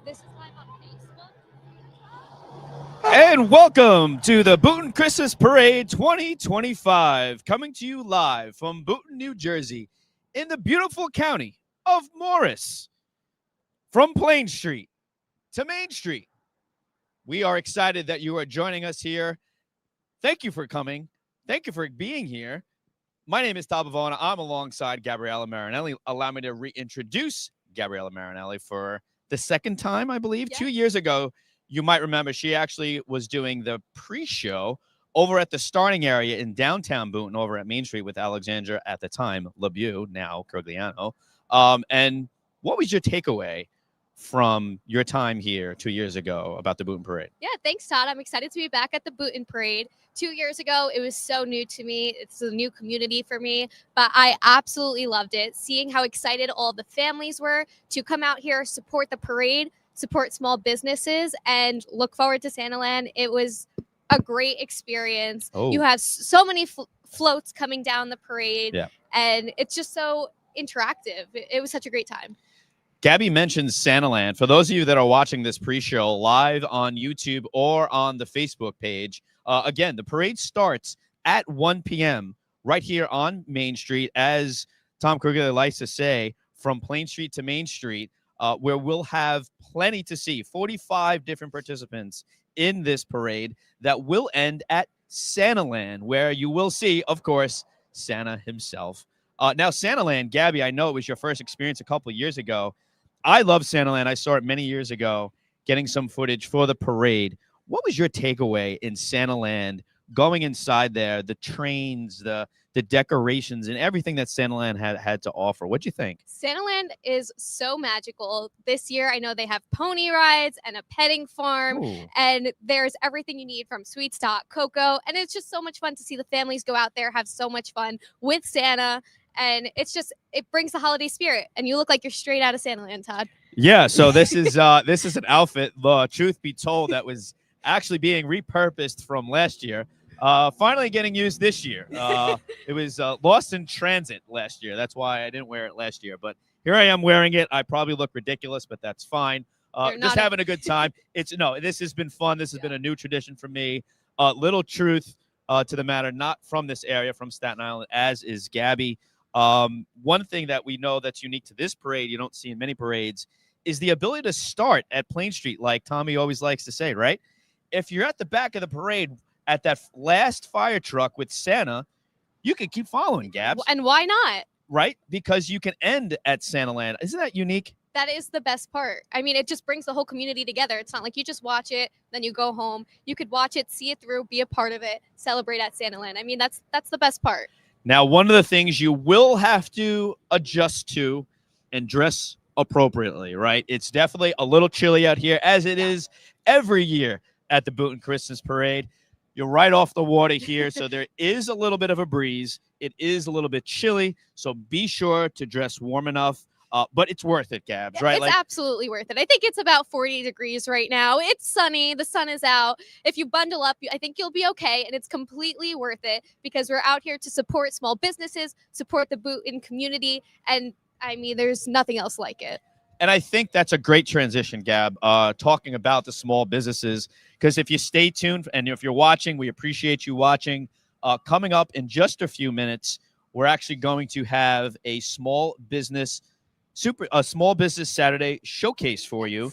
This is live on Facebook. And welcome to the Boonton Christmas Parade 2025, coming to you live from Boonton, New Jersey, in the beautiful county of Morris. From Plain Street to Main Street, we are excited that you are joining us here. Thank you for coming. Thank you for being here. My name is Tom Bavona. I'm alongside Gabriella Marinelli. Allow me to reintroduce Gabriella Marinelli for the second time, I believe. Yes. 2 years ago, you might remember she actually was doing the pre-show over at the starting area in downtown Boonton over at Main Street with Alexandra at the time, LeBeau, now Corgliano. And what was your takeaway from your time here 2 years ago about the Boonton Parade? Yeah, thanks, Todd. I'm excited to be back at the Boonton Parade. 2 years ago, it was so new to me. It's a new community for me, but I absolutely loved it. Seeing how excited all the families were to come out here, support the parade, support small businesses, and look forward to Santaland. It was a great experience. Oh. You have so many floats coming down the parade, Yeah. and it's just so interactive. It was such a great time. Gabby mentions Santaland. For those of you that are watching this pre-show live on YouTube or on the Facebook page, again, the parade starts at 1 p.m. right here on Main Street, as Tom Kruger likes to say, from Plain Street to Main Street, where we'll have plenty to see, 45 different participants in this parade that will end at Santaland, where you will see, of course, Santa himself. Now, Santaland, Gabby, I know it was your first experience a couple of years ago. I love Santaland. I saw it many years ago, getting some footage for the parade. What was your takeaway in Santaland, going inside there, the trains, the decorations, and everything that Santaland had to offer? What'd you think? Santaland is so magical. This year, I know they have pony rides and a petting farm, Ooh. and there's everything you need from sweets to hot cocoa. And it's just so much fun to see the families go out there, have so much fun with Santa. And it brings the holiday spirit. And you look like you're straight out of Santaland, Todd. Yeah, so this is an outfit, truth be told, that was actually being repurposed from last year. Finally getting used this year. It was lost in transit last year. That's why I didn't wear it last year. But here I am wearing it. I probably look ridiculous, but that's fine. Just having a good time. This has been fun. This has been a new tradition for me. Little truth to the matter, not from this area, from Staten Island, as is Gabby. One thing that we know that's unique to this parade, you don't see in many parades, is the ability to start at Plain Street, like Tommy always likes to say, right? If you're at the back of the parade at that last fire truck with Santa, you can keep following, Gabs. And why not? Right? Because you can end at Santaland. Isn't that unique? That is the best part. I mean, it just brings the whole community together. It's not like you just watch it, then you go home. You could watch it, see it through, be a part of it, celebrate at Santaland. I mean, that's the best part. Now, one of the things you will have to adjust to and dress appropriately, right? It's definitely a little chilly out here, as it is every year at the Boonton Christmas Parade. You're right off the water here, so there is a little bit of a breeze. It is a little bit chilly, so be sure to dress warm enough. But it's worth it, Gabs, right? It's absolutely worth it. I think it's about 40 degrees right now. It's sunny. The sun is out. If you bundle up, I think you'll be okay. And it's completely worth it because we're out here to support small businesses, support the Boonton community. And I mean, there's nothing else like it. And I think that's a great transition, Gab, talking about the small businesses. Because if you stay tuned and if you're watching, we appreciate you watching. Coming up in just a few minutes, we're actually going to have a small business Saturday showcase for you,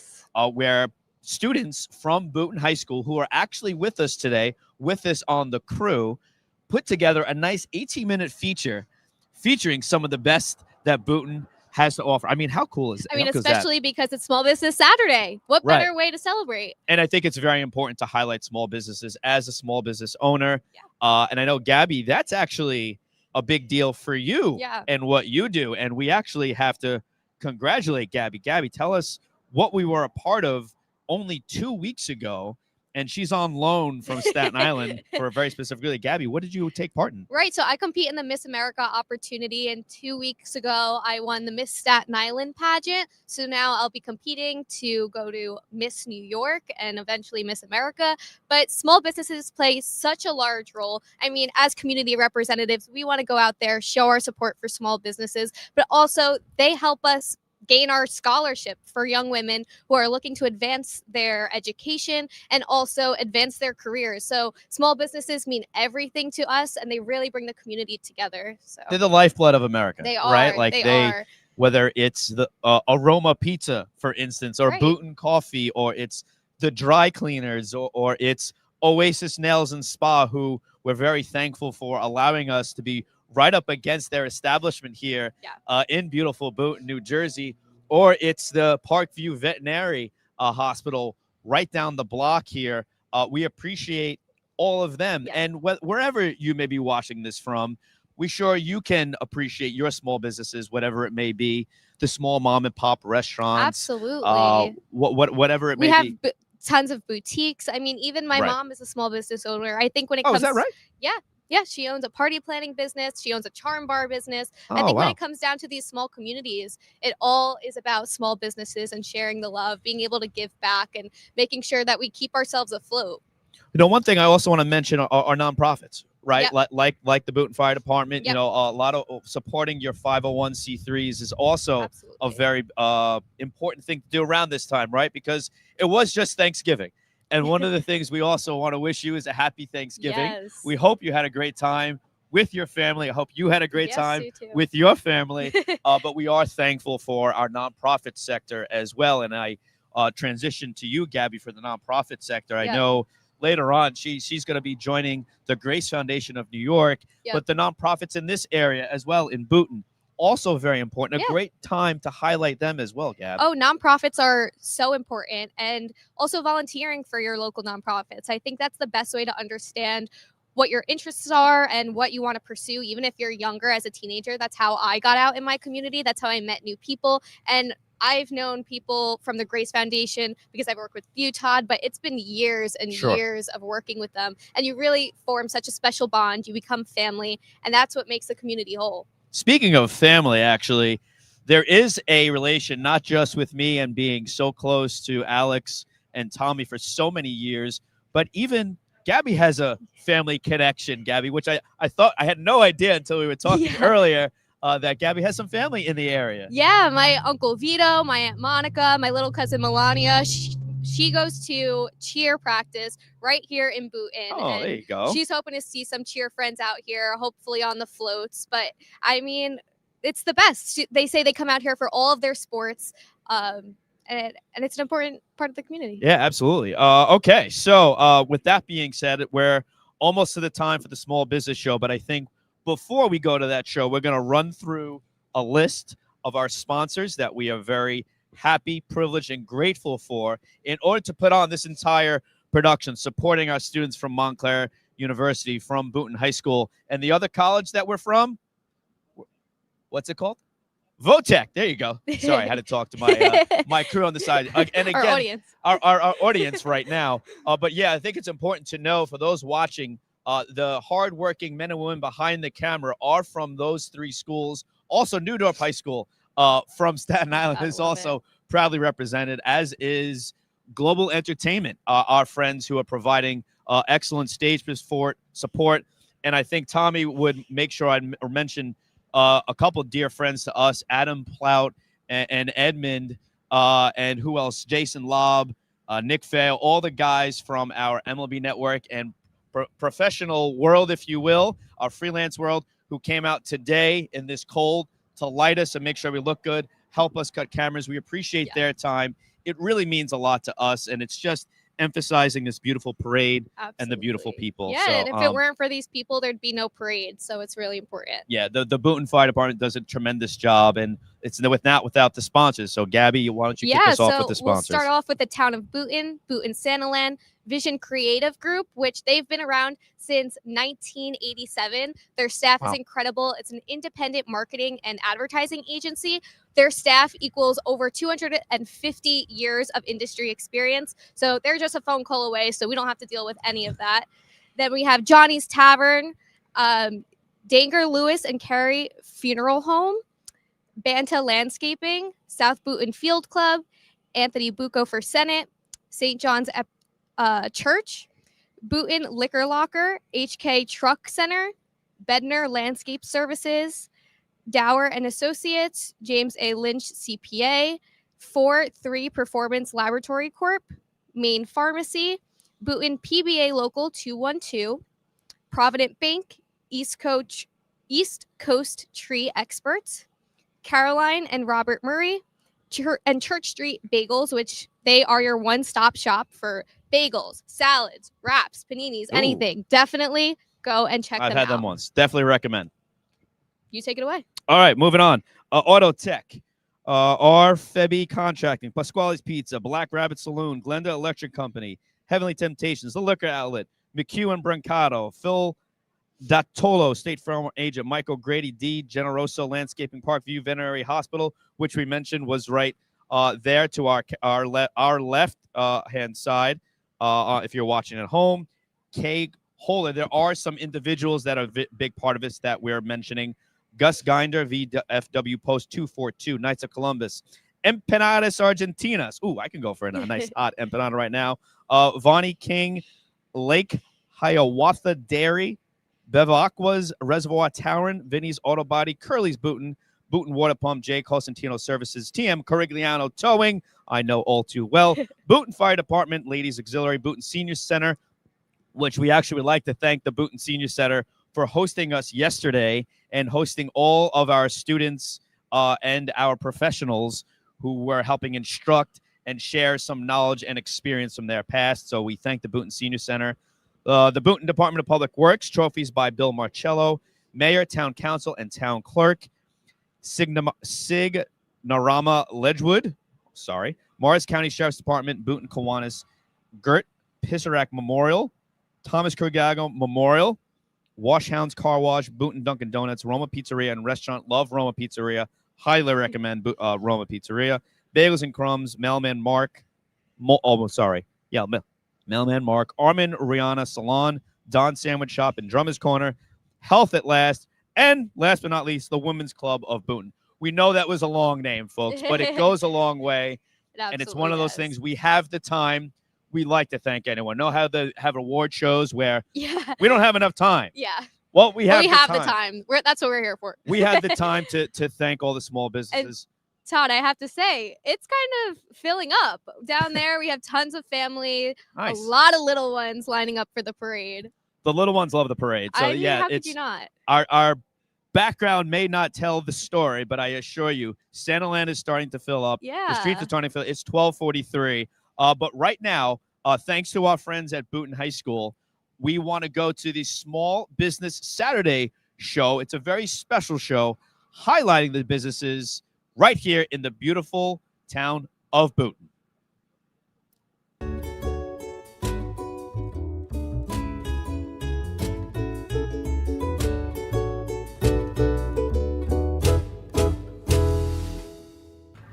where students from Boonton High School who are actually with us today, with us on the crew, put together a nice 18-minute feature featuring some of the best that Boonton has to offer. I mean, how cool is that? I mean, especially because it's Small Business Saturday. What better way to celebrate? And I think it's very important to highlight small businesses as a small business owner. Yeah. And I know, Gabby, that's actually a big deal for you and what you do. And we actually have to congratulate Gabby. Gabby, tell us what we were a part of only 2 weeks ago. And she's on loan from Staten Island for a very specific reason. Gabby, what did you take part in? Right. So I compete in the Miss America opportunity. And 2 weeks ago, I won the Miss Staten Island pageant. So now I'll be competing to go to Miss New York and eventually Miss America. But small businesses play such a large role. I mean, as community representatives, we want to go out there, show our support for small businesses, but also they help us gain our scholarship for young women who are looking to advance their education and also advance their careers. So small businesses mean everything to us, and they really bring the community together. So They're the lifeblood of America, they right? are. Like They are. whether it's the Aroma Pizza, for instance, or Right. Boonton Coffee, or it's the dry cleaners, or it's Oasis Nails and Spa, who we're very thankful for allowing us to be right up against their establishment here in beautiful Boonton, New Jersey, or it's the Parkview Veterinary Hospital right down the block here. We appreciate all of them. Yeah. And wherever you may be watching this from, we sure you can appreciate your small businesses, whatever it may be, the small mom and pop restaurants, Absolutely. whatever it We may have be. tons of boutiques. I mean, even my Right. mom is a small business owner. I think when it Oh, comes, is that right? yeah, she owns a party planning business. She owns a charm bar business. I Oh, think when wow. it comes down to these small communities, it all is about small businesses and sharing the love, being able to give back, and making sure that we keep ourselves afloat. You know, one thing I also want to mention are nonprofits, right? Yep. Like the Boonton Fire Department. Yep. You know, a lot of supporting your 501c3s is also Absolutely. a very important thing to do around this time, right? Because it was just Thanksgiving. And one of the things we also want to wish you is a happy Thanksgiving. Yes. We hope you had a great time with your family. I hope you had a great time you too. with your family. But we are thankful for our nonprofit sector as well. And I transition to you, Gabby, for the nonprofit sector. I know later on she's going to be joining the Grace Foundation of New York, but the nonprofits in this area as well in Boonton, also very important. A great time to highlight them as well, Gab. Oh, nonprofits are so important, and also volunteering for your local nonprofits. I think that's the best way to understand what your interests are and what you want to pursue, even if you're younger as a teenager. That's how I got out in my community. That's how I met new people. And I've known people from the Grace Foundation because I've worked with you, Todd, but it's been years and years of working with them. And you really form such a special bond. You become family, and that's what makes the community whole. Speaking of family, actually, there is a relation, not just with me and being so close to Alex and Tommy for so many years, but even Gabby has a family connection, Gabby, which I thought I had no idea until we were talking earlier. That Gabby has some family in the area. Yeah, my Uncle Vito, my Aunt Monica, my little cousin Melania. She goes to cheer practice right here in Boonton. Oh, there you go. She's hoping to see some cheer friends out here, hopefully on the floats. But I mean, it's the best. They say they come out here for all of their sports. And it's an important part of the community. Yeah, absolutely. Okay, so with that being said, we're almost to the time for the small business show, but I think before we go to that show, we're going to run through a list of our sponsors that we are very happy, privileged, and grateful for in order to put on this entire production, supporting our students from Montclair University, from Boonton High School, and the other college that we're from. What's it called? Votech. There you go. Sorry, I had to talk to my my crew on the side. And again, our audience right now. But yeah, I think it's important to know for those watching, the hardworking men and women behind the camera are from those three schools. Also, Newdorf High School from Staten Island is also proudly represented, as is Global Entertainment, our friends who are providing excellent stage support. And I think Tommy would make sure I mention a couple of dear friends to us, Adam Plout and Edmund, and who else? Jason Lobb, Nick Fail, all the guys from our MLB network and professional world, if you will, our freelance world, who came out today in this cold to light us and make sure we look good, help us cut cameras. We appreciate their time. It really means a lot to us, and it's just emphasizing this beautiful parade and the beautiful people. Yeah, so, and if it weren't for these people, there'd be no parade. So it's really important. Yeah, the Boonton Fire Department does a tremendous job, and it's without the sponsors. So, Gabby, why don't you kick us off with the sponsors? We'll start off with the town of Boonton, Boonton Santaland Vision Creative Group, which they've been around since 1987. Their staff is incredible. It's an independent marketing and advertising agency. Their staff equals over 250 years of industry experience. So they're just a phone call away, so we don't have to deal with any of that. Then we have Johnny's Tavern, Danger Lewis and Carrie Funeral Home, Banta Landscaping, South Boonton Field Club, Anthony Bucco for Senate, St. John's Church, Boonton Liquor Locker, HK Truck Center, Bedner Landscape Services, Dower and Associates, James A. Lynch CPA, 4-3 Performance Laboratory Corp., Maine Pharmacy, Boonton PBA Local 212, Provident Bank, East Coast Tree Experts, Caroline and Robert Murray, and Church Street Bagels, which they are your one-stop shop for bagels, salads, wraps, paninis, anything. Definitely go and check them out. I've had them once. Definitely recommend. You take it away. All right, moving on. Auto Tech, R. Febi Contracting, Pasquale's Pizza, Black Rabbit Saloon, Glenda Electric Company, Heavenly Temptations, The Liquor Outlet, McHugh and Brancato, Phil Dattolo, State Farm Agent, Michael Grady, D. Generoso Landscaping, Parkview Veterinary Hospital, which we mentioned was right there to our left hand side. If you're watching at home, K. Holler. There are some individuals that are a big part of this that we're mentioning. Gus Ginder, VFW Post 242, Knights of Columbus. Empanadas Argentinas. Ooh, I can go for a nice hot empanada right now. Vonnie King, Lake Hiawatha Dairy, Bev Aquas, Reservoir Tauron, Vinny's Auto Body, Curly's Boonton, Boonton Water Pump, J. Cosentino Services, TM Corigliano Towing, I know all too well, Boonton Fire Department, Ladies Auxiliary, Boonton Senior Center, which we actually would like to thank the Boonton Senior Center for hosting us yesterday and hosting all of our students and our professionals who were helping instruct and share some knowledge and experience from their past. So we thank the Boonton Senior Center. The Boonton Department of Public Works, trophies by Bill Marcello, Mayor, Town Council, and Town Clerk, Signarama Ledgewood, Morris County Sheriff's Department, Boonton Kiwanis, Gert Pissarak Memorial, Thomas Kurgago Memorial, Washhounds Car Wash, Boonton Dunkin' Donuts, Roma Pizzeria and Restaurant. Love Roma Pizzeria. Highly recommend Roma Pizzeria. Bagels and Crumbs, Mailman Mark. Mailman Mark, Armin Rihanna Salon, Don Sandwich Shop and Drummer's Corner, Health at Last, and last but not least, the Women's Club of Boonton. We know that was a long name, folks, but it goes a long way. And it's one of those things. We have the time. We like to thank anyone. Know how they have award shows where we don't have enough time. Yeah. Well, we have the time. That's what we're here for. We had the time to thank all the small businesses. Todd, I have to say, it's kind of filling up. Down there, we have tons of family, nice. A lot of little ones lining up for the parade. The little ones love the parade. So, how could you not? Our background may not tell the story, but I assure you, Santaland is starting to fill up. Yeah. The streets are starting to fill up. It's 12:43. But right now, thanks to our friends at Boonton High School, we want to go to the Small Business Saturday show. It's a very special show highlighting the businesses right here in the beautiful town of Boonton.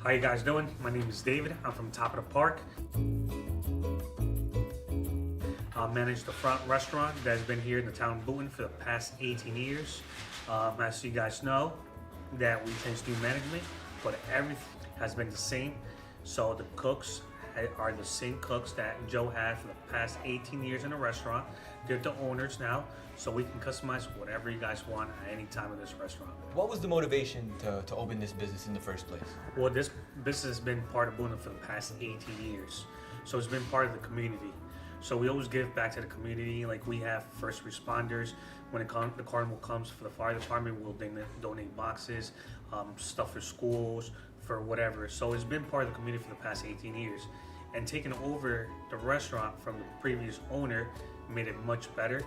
How you guys doing? My name is David. I'm from Top of the Park. I manage the front restaurant that's been here in the town of Boonton for the past 18 years. As you guys know, that we changed new management, but everything has been the same. So the cooks are the same cooks that Joe had for the past 18 years in the restaurant. They're the owners now, so we can customize whatever you guys want at any time in this restaurant. What was the motivation to open this business in the first place? Well, this business has been part of Boonton for the past 18 years. So it's been part of the community. So we always give back to the community. Like we have first responders. When the carnival comes for the fire department, we'll donate boxes, stuff for schools, for whatever. So it's been part of the community for the past 18 years. And taking over the restaurant from the previous owner made it much better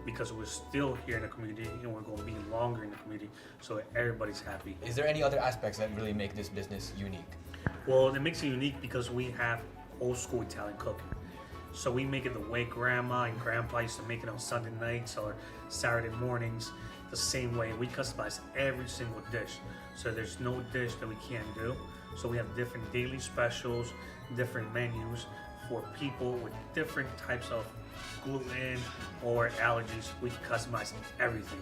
because we're still here in the community and we're going to be longer in the community so that everybody's happy. Is there any other aspects that really make this business unique? Well, it makes it unique because we have old school Italian cooking. So we make it the way Grandma and Grandpa used to make it on Sunday nights or Saturday mornings, the same way. We customize every single dish. So there's no dish that we can't do. So we have different daily specials, different menus for people with different types of gluten or allergies. We can customize everything.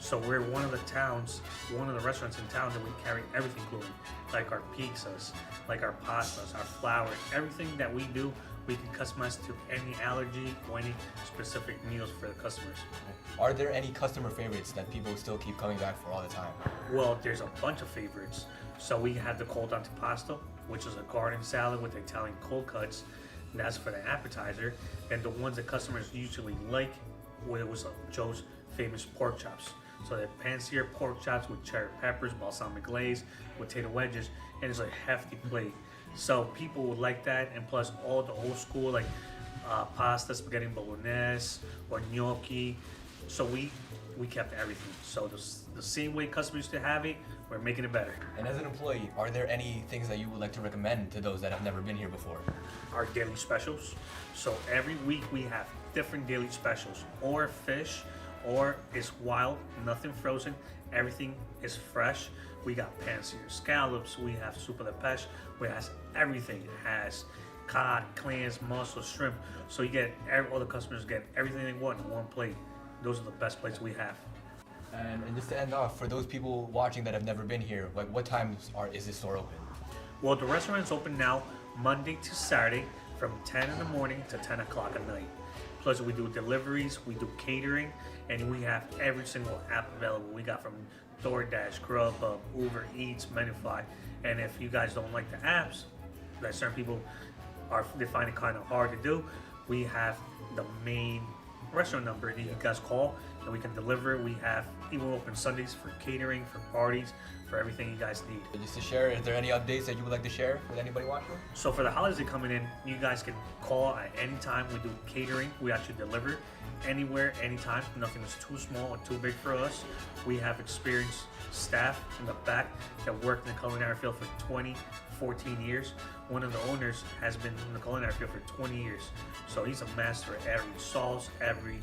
So we're one of the restaurants in town that we carry everything gluten, like our pizzas, like our pastas, our flour, everything that we do, We can customize to any allergy or any specific meals for the customers. Are there any customer favorites that people still keep coming back for all the time? Well, there's a bunch of favorites. So we have the cold antipasto, which is a garden salad with Italian cold cuts. And that's for the appetizer. And the ones that customers usually like was Joe's famous pork chops. So they're pan-seared pork chops with cherry peppers, balsamic glaze, potato wedges, and it's a hefty plate. So people would like that, and plus all the old school like pasta, spaghetti bolognese, or gnocchi. So we kept everything. So the same way customers used to have it, we're making it better. And as an employee, are there any things that you would like to recommend to those that have never been here before? Our daily specials. So every week we have different daily specials, or fish, or it's wild, nothing frozen, everything is fresh. We got pan-seared scallops, we have soup de pêche, we has everything. It has cod, clams, mussel, shrimp. So you get, all the customers get everything they want in one plate. Those are the best plates we have. And just to end off, for those people watching that have never been here, like what times is this store open? Well, the restaurant is open now Monday to Saturday from 10 in the morning to 10 o'clock at night. Plus we do deliveries, we do catering, and we have every single app available. We got from DoorDash, Grubhub, Uber Eats, Menify. And if you guys don't like the apps, that certain people they find it kind of hard to do, we have the main restaurant number that you guys call, and we can deliver. We have even open Sundays for catering, for parties, for everything you guys need. Just to share, is there any updates that you would like to share with anybody watching? So for the holidays coming in, you guys can call at any time. We do catering. We actually deliver anywhere, anytime. Nothing is too small or too big for us. We have experienced staff in the back that worked in the culinary field for 14 years. One of the owners has been in the culinary field for 20 years. So he's a master at every sauce, every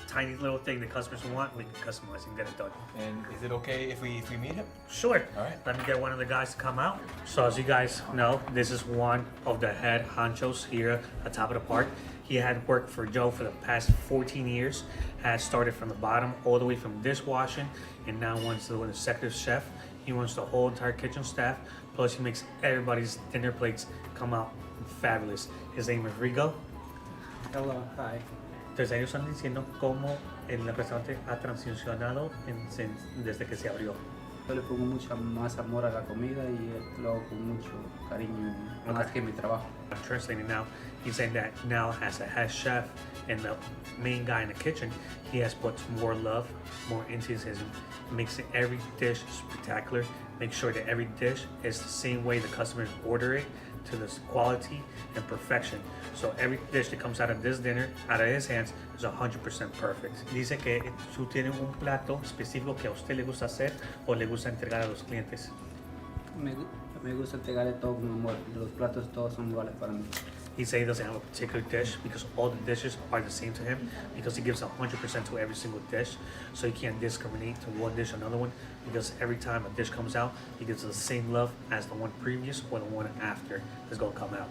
tiny little thing the customers want, we can customize and get it done. And is it okay if we meet him? Sure. All right. Let me get one of the guys to come out. So as you guys know, this is one of the head honchos here at top of the park. He had worked for Joe for the past 14 years, had started from the bottom all the way from dishwashing, and now wants to be an executive chef. He wants the whole entire kitchen staff, plus he makes everybody's dinner plates come out fabulous. His name is Rigo. Hello, hi. Entonces ellos están diciendo cómo el restaurante ha transicionado desde que se abrió. Yo le pongo mucha más amor a la comida y lo hago con mucho cariño, más que mi trabajo. I'm translating now. He's saying that now as a head chef and the main guy in the kitchen, he has put more love, more enthusiasm, makes every dish spectacular, make sure that every dish is the same way the customers order it, to this quality and perfection. So every dish that comes out of this dinner, out of his hands, is 100% perfect. Dice que tú tienes un plato específico que a usted le gusta hacer o le gusta entregar a los clientes. Me gusta entregarle todo con amor. Los platos todos son iguales para mí. He said he doesn't have a particular dish because all the dishes are the same to him because he gives 100% to every single dish. So he can't discriminate to one dish or another one because every time a dish comes out, he gives the same love as the one previous or the one after is going to come out.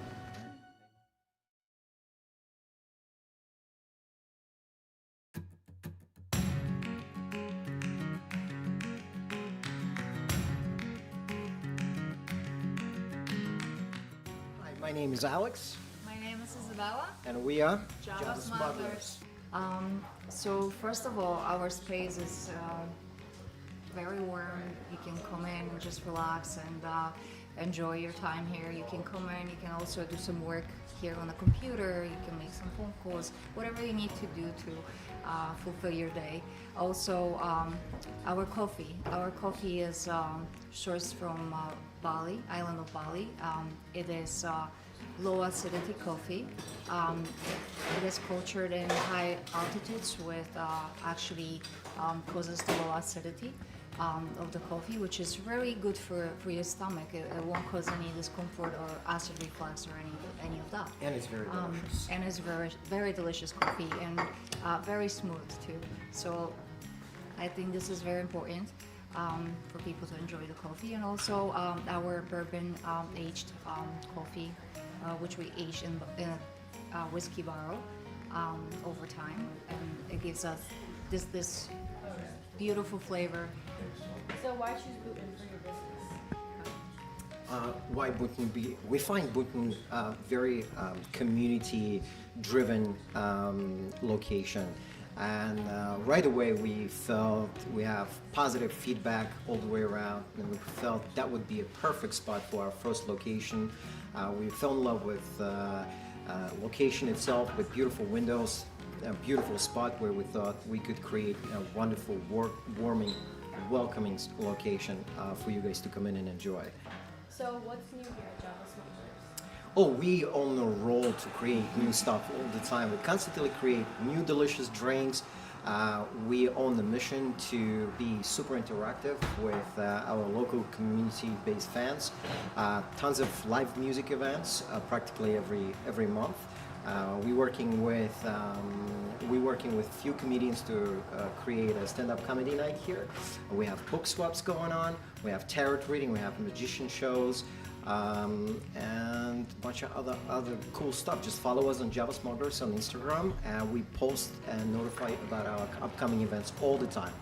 Hi, my name is Alex, My name is Isabella. and we are Java Smugglers. So first of all, our space is very warm. You can come in and just relax and enjoy your time here. You can come in. You can also do some work here on the computer. You can make some phone calls, whatever you need to do to fulfill your day. Also, our coffee. Our coffee is sourced from Bali, island of Bali. It is low acidity coffee. It is cultured in high altitudes, with actually causes the low acidity of the coffee, which is very good for your stomach. It won't cause any discomfort or acid reflux or any of that. and it's very delicious. And it's very delicious coffee and very smooth too. So I think this is very important for people to enjoy the coffee, and also our bourbon aged coffee, which we age in a whiskey barrel over time, and it gives us this beautiful flavor. So why choose Boonton for your business? Why Boonton? We find Boonton very community-driven location, and right away we felt we have positive feedback all the way around, and we felt that would be a perfect spot for our first location. We fell in love with location itself, with beautiful windows, a beautiful spot where we thought we could create a wonderful, warming, welcoming location for you guys to come in and enjoy. So what's new here at Java Smokers? Oh, we on the roll to create new stuff all the time. We constantly create new delicious drinks. We on the mission to be super interactive with our local community-based fans. Tons of live music events, practically every month. We're working with few comedians to create a stand-up comedy night here. We have book swaps going on. We have tarot reading. We have magician shows. And a bunch of other cool stuff. Just follow us on Java Smugglers on Instagram, and we post and notify about our upcoming events all the time.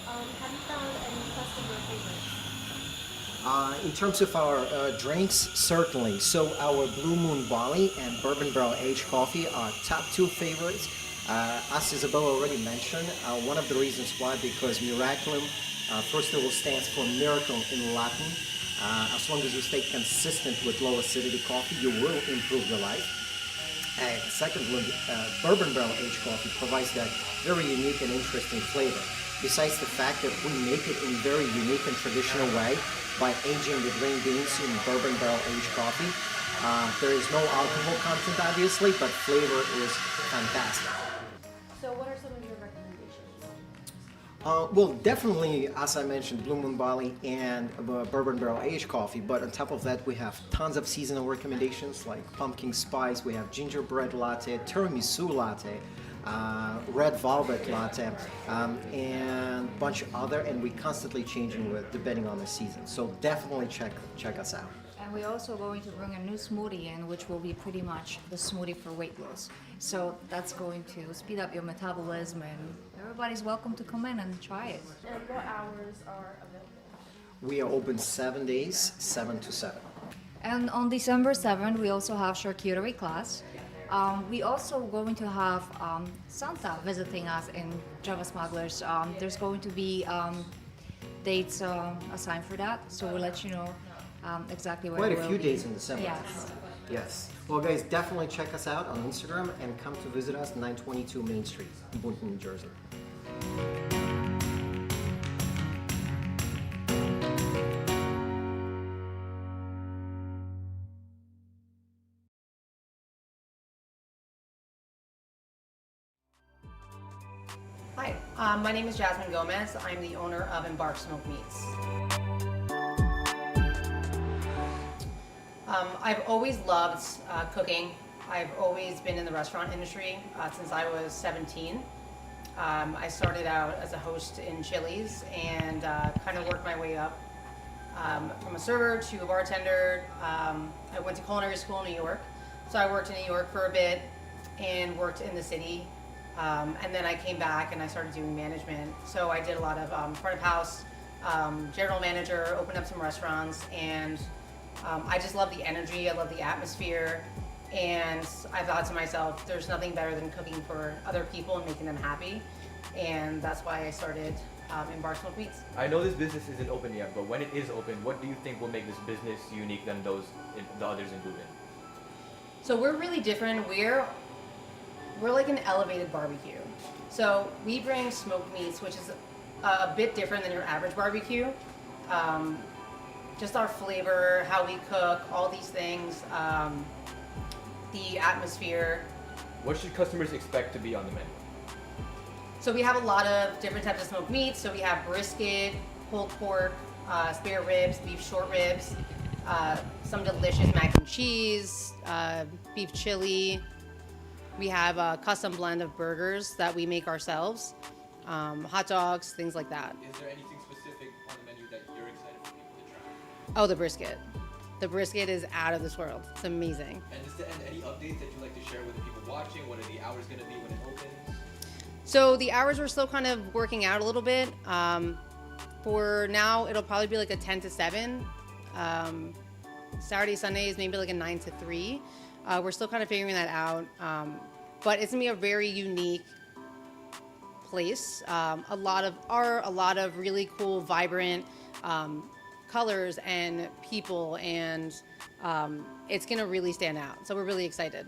Have you found any customer favorites? In terms of our drinks, certainly. So our Blue Moon Barley and Bourbon Barrel Aged Coffee are top 2 favorites. As Isabella already mentioned, one of the reasons why, because Miraculum, first of all, stands for miracle in Latin. As long as you stay consistent with low acidity coffee, you will improve your life. And secondly, Bourbon Barrel Aged Coffee provides that very unique and interesting flavor. Besides the fact that we make it in a very unique and traditional way by aging the green beans in Bourbon Barrel Aged Coffee. There is no alcohol content, obviously, but flavor is fantastic. So what are some of your recommendations? Well, definitely, as I mentioned, Blue Moon Barley and Bourbon Barrel Aged Coffee, but on top of that, we have tons of seasonal recommendations like pumpkin spice, we have gingerbread latte, tiramisu latte, red velvet latte, and a bunch of other, and we constantly changing with depending on the season. So definitely check us out. And we're also going to bring a new smoothie in, which will be pretty much the smoothie for weight loss. So that's going to speed up your metabolism, and everybody's welcome to come in and try it. And what hours are available? We are open 7 days, 7 to 7. And on December 7th, we also have charcuterie class. We also going to have Santa visiting us in Java Smugglers. There's going to be dates assigned for that, so we'll let you know exactly where Quite it a will few be. days in December. Yes. Yes. Well, guys, definitely check us out on Instagram and come to visit us 922 Main Street, Boonton, New Jersey. Hi, my name is Jasmine Gomez. I'm the owner of Embark Smoked Meats. I've always loved cooking. I've always been in the restaurant industry since I was 17. I started out as a host in Chili's and kind of worked my way up from a server to a bartender. I went to culinary school in New York, so I worked in New York for a bit and worked in the city. And then I came back and I started doing management. So I did a lot of front of house, general manager, opened up some restaurants, and I just love the energy, I love the atmosphere, and I thought to myself, there's nothing better than cooking for other people and making them happy, and that's why I started Embark Smoked Meats. I know this business isn't open yet, but when it is open, what do you think will make this business unique than the others in Boonton? So we're really different. We're like an elevated barbecue. So we bring smoked meats, which is a bit different than your average barbecue. Just our flavor, how we cook, all these things, the atmosphere. What should customers expect to be on the menu? So we have a lot of different types of smoked meats. So we have brisket, pulled pork, spare ribs, beef short ribs, some delicious mac and cheese, beef chili. We have a custom blend of burgers that we make ourselves, hot dogs, things like that. Is there anything specific on the menu that you're excited for people to try? Oh, the brisket. The brisket is out of this world. It's amazing. And just to end, any updates that you'd like to share with the people watching? What are the hours going to be when it opens? So the hours we're still kind of working out a little bit. For now, it'll probably be like a 10 to 7. Saturday, Sundays, maybe like a 9 to 3. We're still kind of figuring that out. But it's gonna be a very unique place. A lot of art, a lot of really cool, vibrant colors and people, and it's gonna really stand out. So we're really excited.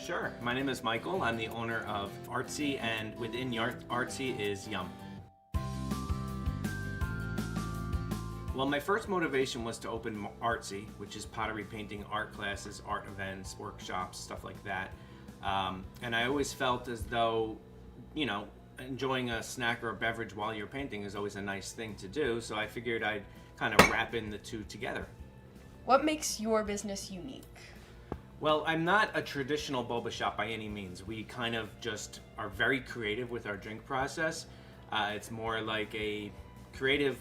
Sure. My name is Michael. I'm the owner of Artsy, and within Artsy is Yum. Well, my first motivation was to open Artsy, which is pottery painting, art classes, art events, workshops, stuff like that. And I always felt as though, you know, enjoying a snack or a beverage while you're painting is always a nice thing to do, so I figured I'd kind of wrap in the two together. What makes your business unique? Well, I'm not a traditional boba shop by any means. We kind of just are very creative with our drink process. It's more like a creative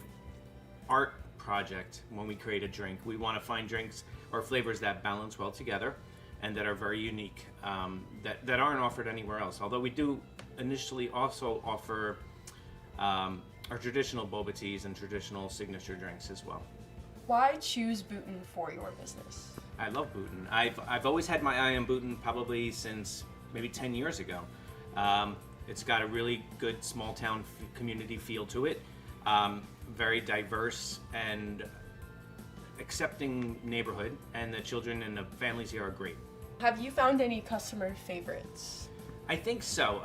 art project when we create a drink. We want to find drinks or flavors that balance well together and that are very unique, that aren't offered anywhere else. Although we do initially also offer our traditional boba teas and traditional signature drinks as well. Why choose Boonton for your business? I love Boonton. I've always had my eye on Boonton probably since maybe 10 years ago. It's got a really good small town community feel to it. Very diverse and accepting neighborhood, and the children and the families here are great. Have you found any customer favorites? I think so.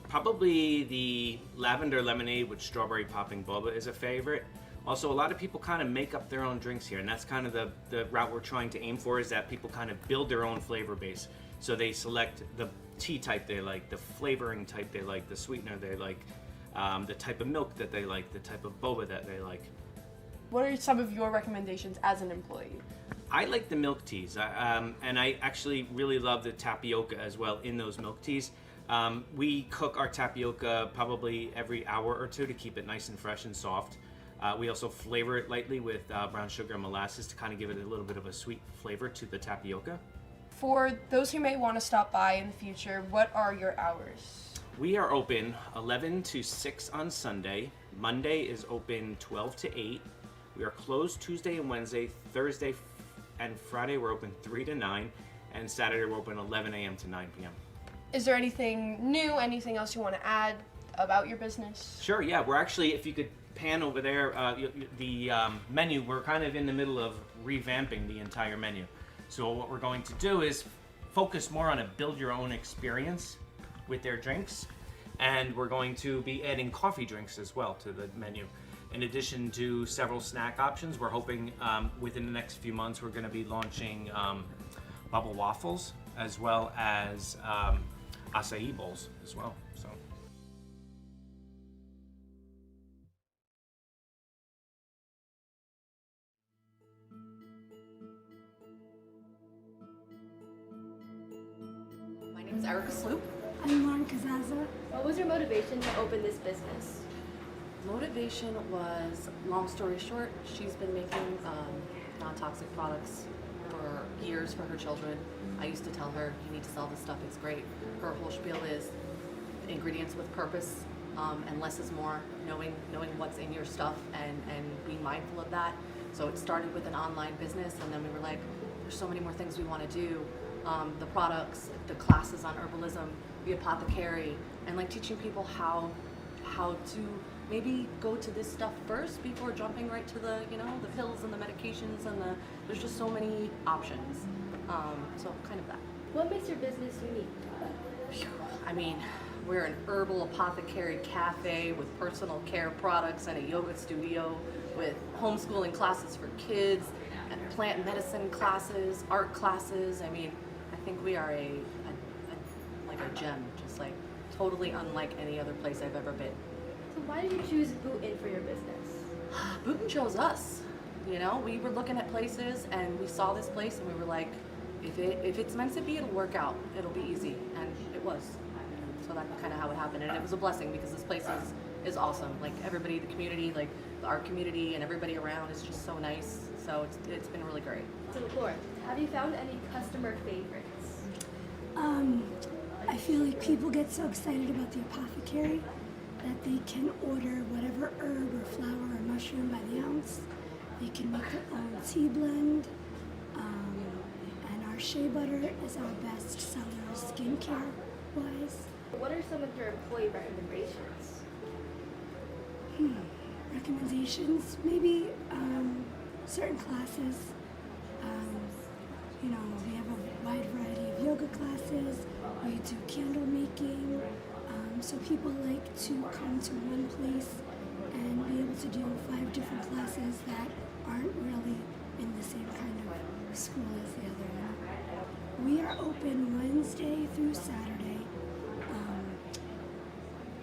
Probably the lavender lemonade with strawberry popping boba is a favorite. Also, a lot of people kind of make up their own drinks here, and that's kind of the route we're trying to aim for, is that people kind of build their own flavor base. So they select the tea type they like, the flavoring type they like, the sweetener they like, the type of milk that they like, the type of boba that they like. What are some of your recommendations as an employee? I like the milk teas, and I actually really love the tapioca as well in those milk teas. We cook our tapioca probably every hour or two to keep it nice and fresh and soft. We also flavor it lightly with brown sugar and molasses to kind of give it a little bit of a sweet flavor to the tapioca. For those who may want to stop by in the future, what are your hours? We are open 11 to 6 on Sunday. Monday is open 12 to 8. We are closed Tuesday and Wednesday. Thursday and Friday we're open 3 to 9. And Saturday we're open 11 a.m. to 9 p.m. Is there anything new, anything else you want to add about your business? Sure, yeah. We're actually, if you could pan over there, the menu, we're kind of in the middle of revamping the entire menu. So what we're going to do is focus more on a build your own experience with their drinks, and we're going to be adding coffee drinks as well to the menu. In addition to several snack options, we're hoping within the next few months we're going to be launching bubble waffles as well as acai bowls as well. So. My name is Erica Sloop. I'm Lauren Kazaza. What was your motivation to open this business? Motivation was, long story short, she's been making non-toxic products for years for her children. I used to tell her, you need to sell this stuff, it's great. Her whole spiel is ingredients with purpose, and less is more, knowing what's in your stuff and being mindful of that. So it started with an online business, and then we were like, there's so many more things we want to do. The products, the classes on herbalism, the apothecary, and like teaching people how to maybe go to this stuff first before jumping right to the the pills and the medications, and there's just so many options. So kind of that. What makes your business unique? I mean, we're an herbal apothecary cafe with personal care products and a yoga studio with homeschooling classes for kids and plant medicine classes, art classes. I mean, I think we are like a gem, just like totally unlike any other place I've ever been. So why did you choose Boonton for your business? Boonton chose us. You know, we were looking at places and we saw this place and we were like, if it's meant to be, it'll work out. It'll be easy, and it was. So that's kind of how it happened, and it was a blessing because this place is awesome. Like everybody, the community, like our community and everybody around is just so nice. So it's been really great. So, Laura, have you found any customer favorites? I feel like people get so excited about the apothecary that they can order whatever herb or flower or mushroom by the ounce. They can make their own tea blend. And our shea butter is our best seller skincare wise. What are some of your employee recommendations? Recommendations, maybe certain classes. We have a wide variety of yoga classes. We do candle making. So people like to come to one place and be able to do 5 different classes that aren't really in the same kind of school as the other. We are open Wednesday through Saturday,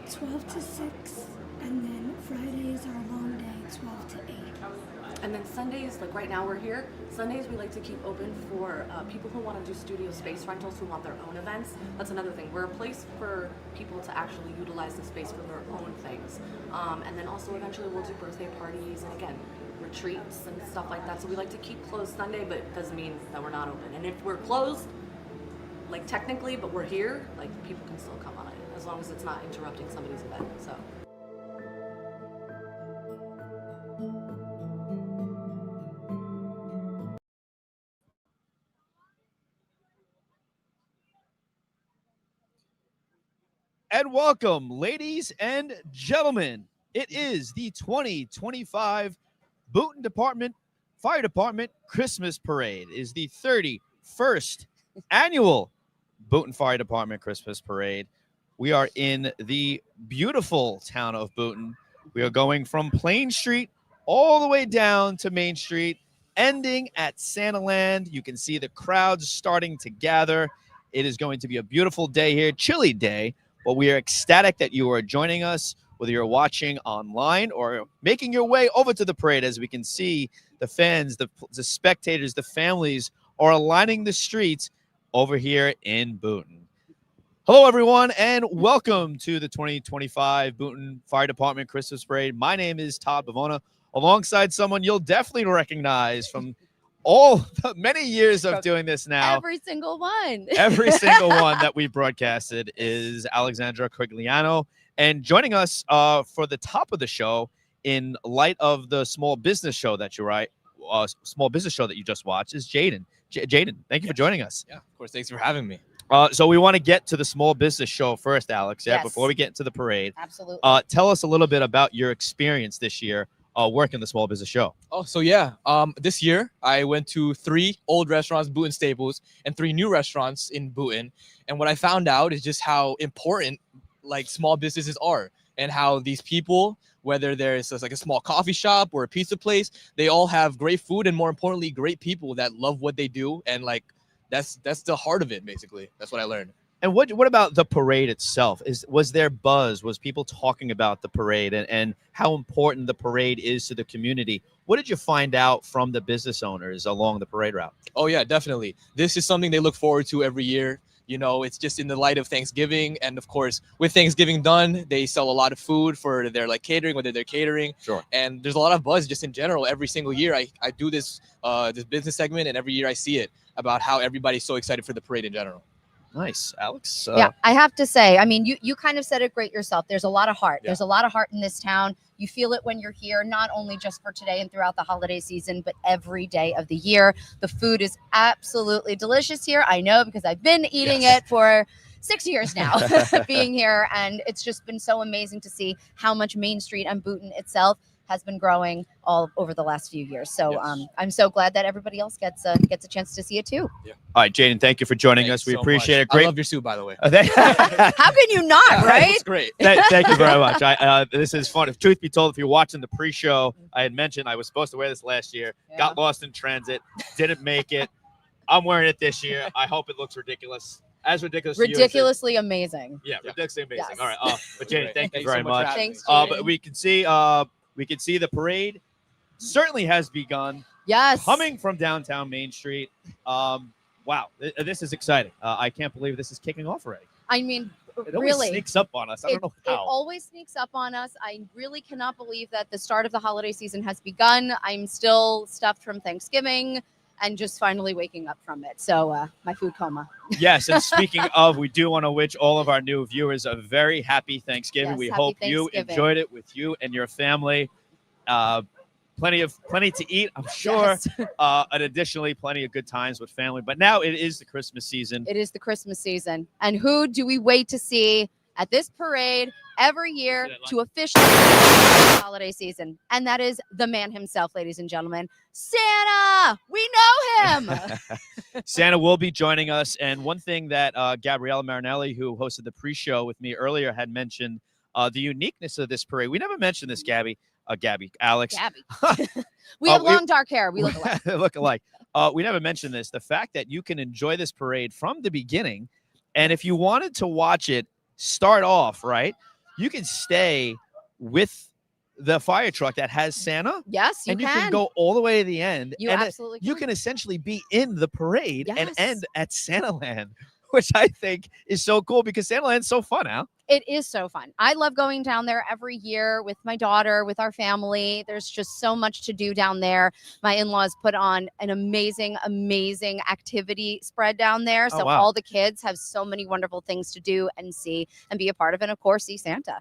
12 to 6, and then Friday is our long day, 12 to 8. And then Sundays, like right now we're here, Sundays we like to keep open for people who want to do studio space rentals, who want their own events. That's another thing. We're a place for people to actually utilize the space for their own things. And then also eventually we'll do birthday parties and again, retreats and stuff like that. So we like to keep closed Sunday, but it doesn't mean that we're not open. And if we're closed, like technically, but we're here, like people can still come on it as long as it's not interrupting somebody's event. So. And welcome, ladies and gentlemen. It is the 2025 Boonton Fire Department Christmas Parade. It is the 31st annual Boonton Fire Department Christmas Parade. We are in the beautiful town of Boonton. We are going from Plain Street all the way down to Main Street, ending at Santaland. You can see the crowds starting to gather. It is going to be a beautiful day here, chilly day. But we are ecstatic that you are joining us, whether you're watching online or making your way over to the parade. As we can see, the fans, the spectators, the families are lining the streets over here in Boonton. Hello, everyone, and welcome to the 2025 Boonton Fire Department Christmas Parade. My name is Todd Bavona, alongside someone you'll definitely recognize from all the many years of doing this now. Every single one. Every single one that we broadcasted is Alexandra Cogliano. And joining us for the top of the show, in light of the small business show that you just watched, is Jaden. Jaden, thank you for joining us. Yeah, of course. Thanks for having me. So we want to get to the small business show first, Alex, Yes. before we get into the parade. Absolutely. Tell us a little bit about your experience this year working the small business show. Oh, so yeah. This year I went to 3 old restaurants, Boonton staples, and 3 new restaurants in Boonton. And what I found out is just how important like small businesses are, and how these people, whether there's like a small coffee shop or a pizza place, they all have great food and more importantly, great people that love what they do. And like that's the heart of it, basically. That's what I learned. And what about the parade itself? Was there buzz? Was people talking about the parade and how important the parade is to the community? What did you find out from the business owners along the parade route? Oh yeah, definitely. This is something they look forward to every year. You know, it's just in the light of Thanksgiving. And of course, with Thanksgiving done, they sell a lot of food for their like catering, whether they're catering. Sure. And there's a lot of buzz just in general. Every single year I do this business segment, and every year I see it about how everybody's so excited for the parade in general. Nice. Alex? Yeah, I have to say, I mean, you kind of said it great yourself. There's a lot of heart. Yeah. There's a lot of heart in this town. You feel it when you're here, not only just for today and throughout the holiday season, but every day of the year. The food is absolutely delicious here. I know because I've been eating it for 6 years now being here. And it's just been so amazing to see how much Main Street and Boonton itself has been growing all over the last few years. So I'm so glad that everybody else gets a chance to see it too. Yeah. All right, Jaden, thank you for joining us. We appreciate it. Great. I love your suit, by the way. How can you not, right? It's great. Thank you very much. This is fun. If truth be told, if you're watching the pre-show, I had mentioned I was supposed to wear this last year, got lost in transit, didn't make it. I'm wearing it this year. I hope it looks ridiculous. As ridiculous. Ridiculously amazing. Yeah, ridiculously amazing. Yes. All right. But Jaden, thank you very so much much. for having Thanks, me. But we can see the parade certainly has begun. Yes. Coming from downtown Main Street. Wow, this is exciting. I can't believe this is kicking off already. I mean, It always Really. sneaks up on us. I don't know It how. always sneaks up on us. I really cannot believe that the start of the holiday season has begun. I'm still stuffed from Thanksgiving and just finally waking up from it. So my food coma. Yes, and speaking of, we do want to wish all of our new viewers a very happy Thanksgiving. Yes, We happy hope you Thanksgiving. enjoyed it with you and your family. Plenty to eat, I'm sure. Yes. And additionally, plenty of good times with family. But now it is the Christmas season. It is the Christmas season. And who do we wait to see at this parade every year to officially the holiday season? And that is the man himself, ladies and gentlemen, Santa. We know him. Santa will be joining us. And one thing that Gabriella Marinelli, who hosted the pre-show with me earlier, had mentioned the uniqueness of this parade. We never mentioned this, Alex. Gabby. We have long dark hair. We look alike. Look alike. We never mentioned this. The fact that you can enjoy this parade from the beginning, and if you wanted to watch it start off, right, you can stay with the fire truck that has Santa. Yes, you and you can. can go all the way to the end. You and absolutely you can. can essentially be in the parade and Yes. end at Santa Land, which I think is so cool because Santa Land's so fun, Al. It is so fun. I love going down there every year with my daughter, with our family. There's just so much to do down there. My in-laws put on an amazing activity spread down there. So wow. all the kids have so many wonderful things to do and see and be a part of, and of course, see Santa.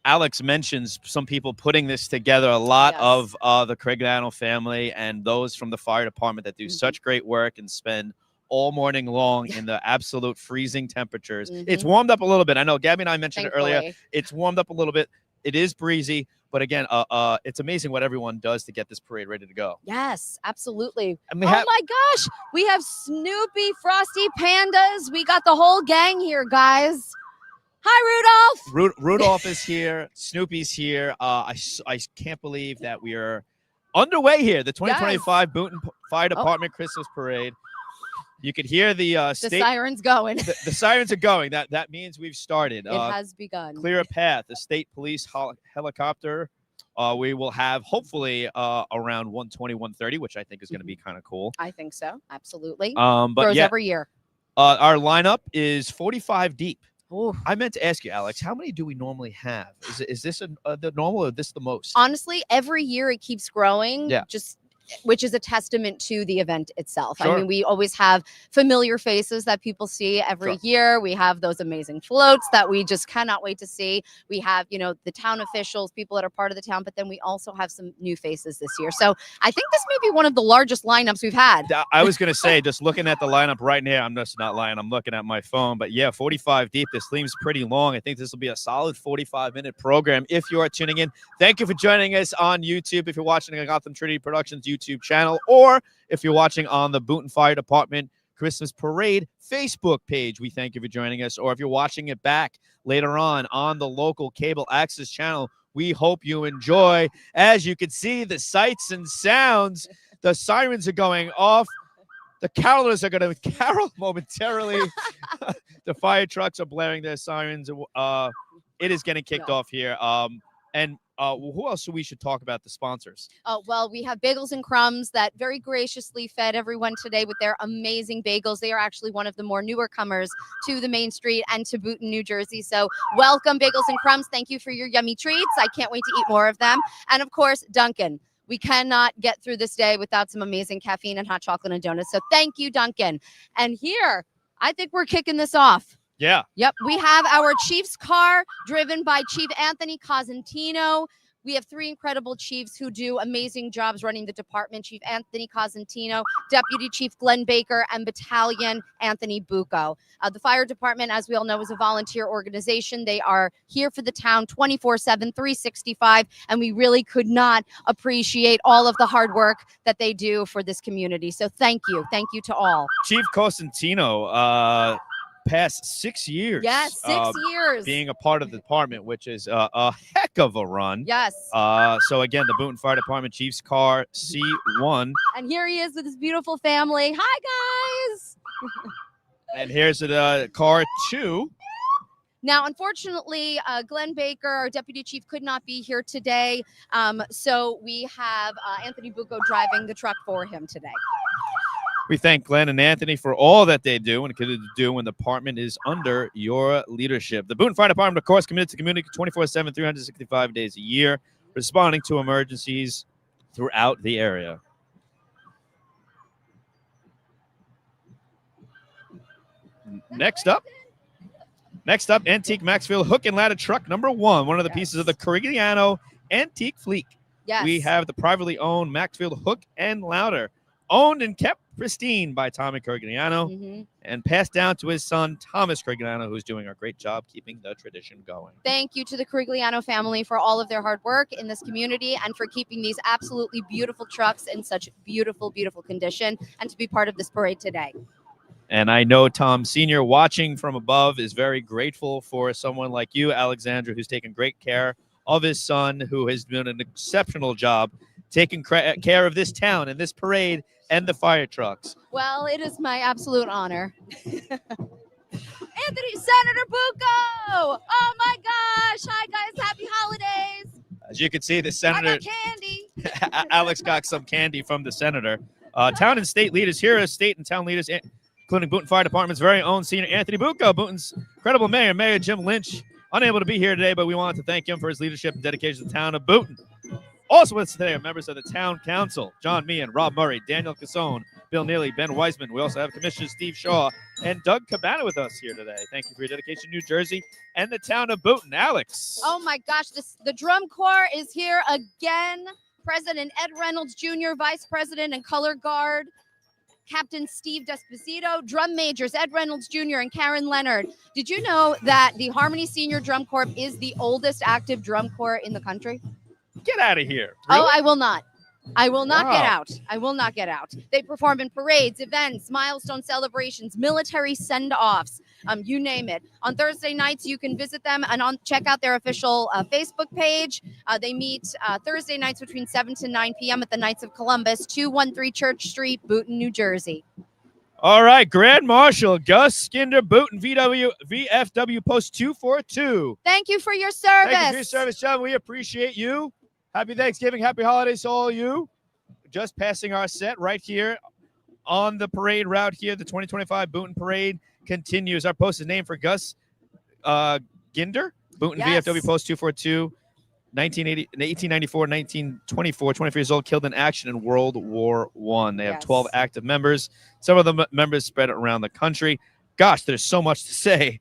Alex mentions some people putting this together, a lot Yes. of the Crignano family and those from the fire department that do such great work and spend all morning long in the absolute freezing temperatures. It's warmed up a little bit. I know Gabby and I mentioned it earlier. Thankfully. It's warmed up a little bit. It is breezy, but again, it's amazing what everyone does to get this parade ready to go. Yes, absolutely. And we oh have- my gosh, we have Snoopy, Frosty, Pandas. We got the whole gang here, guys. Hi, Rudolph. Rudolph is here. Snoopy's here. I can't believe that we are underway here. The 2025 Boonton Fire Department Christmas Parade. You could hear the state sirens going. The sirens are going. That means we've started. It has begun. Clear a path. The state police helicopter. We will have hopefully around 1:20, 1:30, which I think is going to be kind of cool. I think so. Absolutely. But Grows yeah, every year. Our lineup is 45 deep. Ooh. I meant to ask you, Alex, how many do we normally have? Is this the normal or this the most? Honestly, every year it keeps growing. Yeah. Which is a testament to the event itself. Sure. I mean, we always have familiar faces that people see every Sure. year. We have those amazing floats that we just cannot wait to see. We have, the town officials, people that are part of the town, but then we also have some new faces this year. So I think this may be one of the largest lineups we've had. I was going to say, just looking at the lineup right now, I'm just not lying. I'm looking at my phone. But yeah, 45 deep. This seems pretty long. I think this will be a solid 45-minute program. If you are tuning in, thank you for joining us on YouTube. If you're watching the Gotham Trinity Productions YouTube channel, or if you're watching on the Boonton Fire Department Christmas Parade Facebook page, we thank you for joining us. Or if you're watching it back later on the local cable access channel, we hope you enjoy. As you can see, the sights and sounds, the sirens are going off. The carolers are going to carol momentarily. The fire trucks are blaring their sirens. It is getting kicked off here. Who else we should talk about? The sponsors. Well, we have Bagels and Crumbs that very graciously fed everyone today with their amazing bagels. They are actually one of the more newer comers to the main street and to Boonton, New Jersey. So welcome, Bagels and Crumbs. Thank you for your yummy treats. I can't wait to eat more of them. And of course, Dunkin'. We cannot get through this day without some amazing caffeine and hot chocolate and donuts. So thank you, Dunkin'. And here, I think we're kicking this off. Yeah. Yep. We have our Chiefs car driven by Chief Anthony Cosentino. We have three incredible chiefs who do amazing jobs running the department. Chief Anthony Cosentino, Deputy Chief Glenn Baker, and Battalion Anthony Bucco. The fire department, as we all know, is a volunteer organization. They are here for the town 24/7, 365, and we really could not appreciate all of the hard work that they do for this community. So thank you. Thank you to all. Chief Cosentino, past 6 years. Yes, 6 years. Being a part of the department, which is a heck of a run. Yes. So again, the Boonton Fire Department Chief's car C1. And here he is with his beautiful family. Hi, guys. And here's the car 2. Now, unfortunately, Glenn Baker, our deputy chief, could not be here today. So we have Anthony Bucco driving the truck for him today. We thank Glenn and Anthony for all that they do and continue to do when the department is under your leadership. The Boonton Fire Department, of course, committed to community 24/7, 365 days a year, responding to emergencies throughout the area. Next up, Antique Maxfield Hook and Ladder Truck number 1, one of the pieces of the Corigliano Antique Fleet. Yes. We have the privately owned Maxfield Hook and Ladder, owned and kept pristine by Tommy Corigliano, and passed down to his son, Thomas Corigliano, who's doing a great job keeping the tradition going. Thank you to the Corigliano family for all of their hard work in this community and for keeping these absolutely beautiful trucks in such beautiful, beautiful condition and to be part of this parade today. And I know Tom Sr., watching from above, is very grateful for someone like you, Alexandra, who's taken great care of his son, who has done an exceptional job taking care of this town and this parade and the fire trucks. Well, it is my absolute honor. Anthony, Senator Bucco! Oh my gosh! Hi guys, happy holidays! As you can see, the senator, I got candy. Alex got some candy from the senator. Town and state leaders here are state and town leaders, including Boonton Fire Department's very own Senior Anthony Bucco, Boonton's incredible mayor, Mayor Jim Lynch, unable to be here today, but we wanted to thank him for his leadership and dedication to the town of Boonton. Also with us today are members of the Town Council, John Meehan, Rob Murray, Daniel Casone, Bill Neely, Ben Weisman. We also have Commissioner Steve Shaw and Doug Cabana with us here today. Thank you for your dedication to New Jersey and the town of Boonton. Alex. Oh my gosh, the drum corps is here again. President Ed Reynolds Jr., Vice President and Color Guard, Captain Steve Desposito, drum majors Ed Reynolds Jr. and Karen Leonard. Did you know that the Harmony Senior Drum Corps is the oldest active drum corps in the country? Get out of here. Oh, Really? I will not. I will not get Wow. out. I will not get out. They perform in parades, events, milestone celebrations, military send-offs, you name it. On Thursday nights, you can visit them and check out their official Facebook page. They meet Thursday nights between 7 to 9 p.m. at the Knights of Columbus, 213 Church Street, Boonton, New Jersey. All right, Grand Marshal Gus Skinder, Boonton VFW Post 242. Thank you for your service. Thank you for your service, John. We appreciate you. Happy Thanksgiving, happy holidays to all of you. Just passing our set right here on the parade route here. The 2025 Boonton Parade continues. Our post is named for Gus Ginder, Boonton VFW Post 242, 1894, 1924, 24 years old, killed in action in World War I. They have 12 active members. Some of the members spread around the country. Gosh, there's so much to say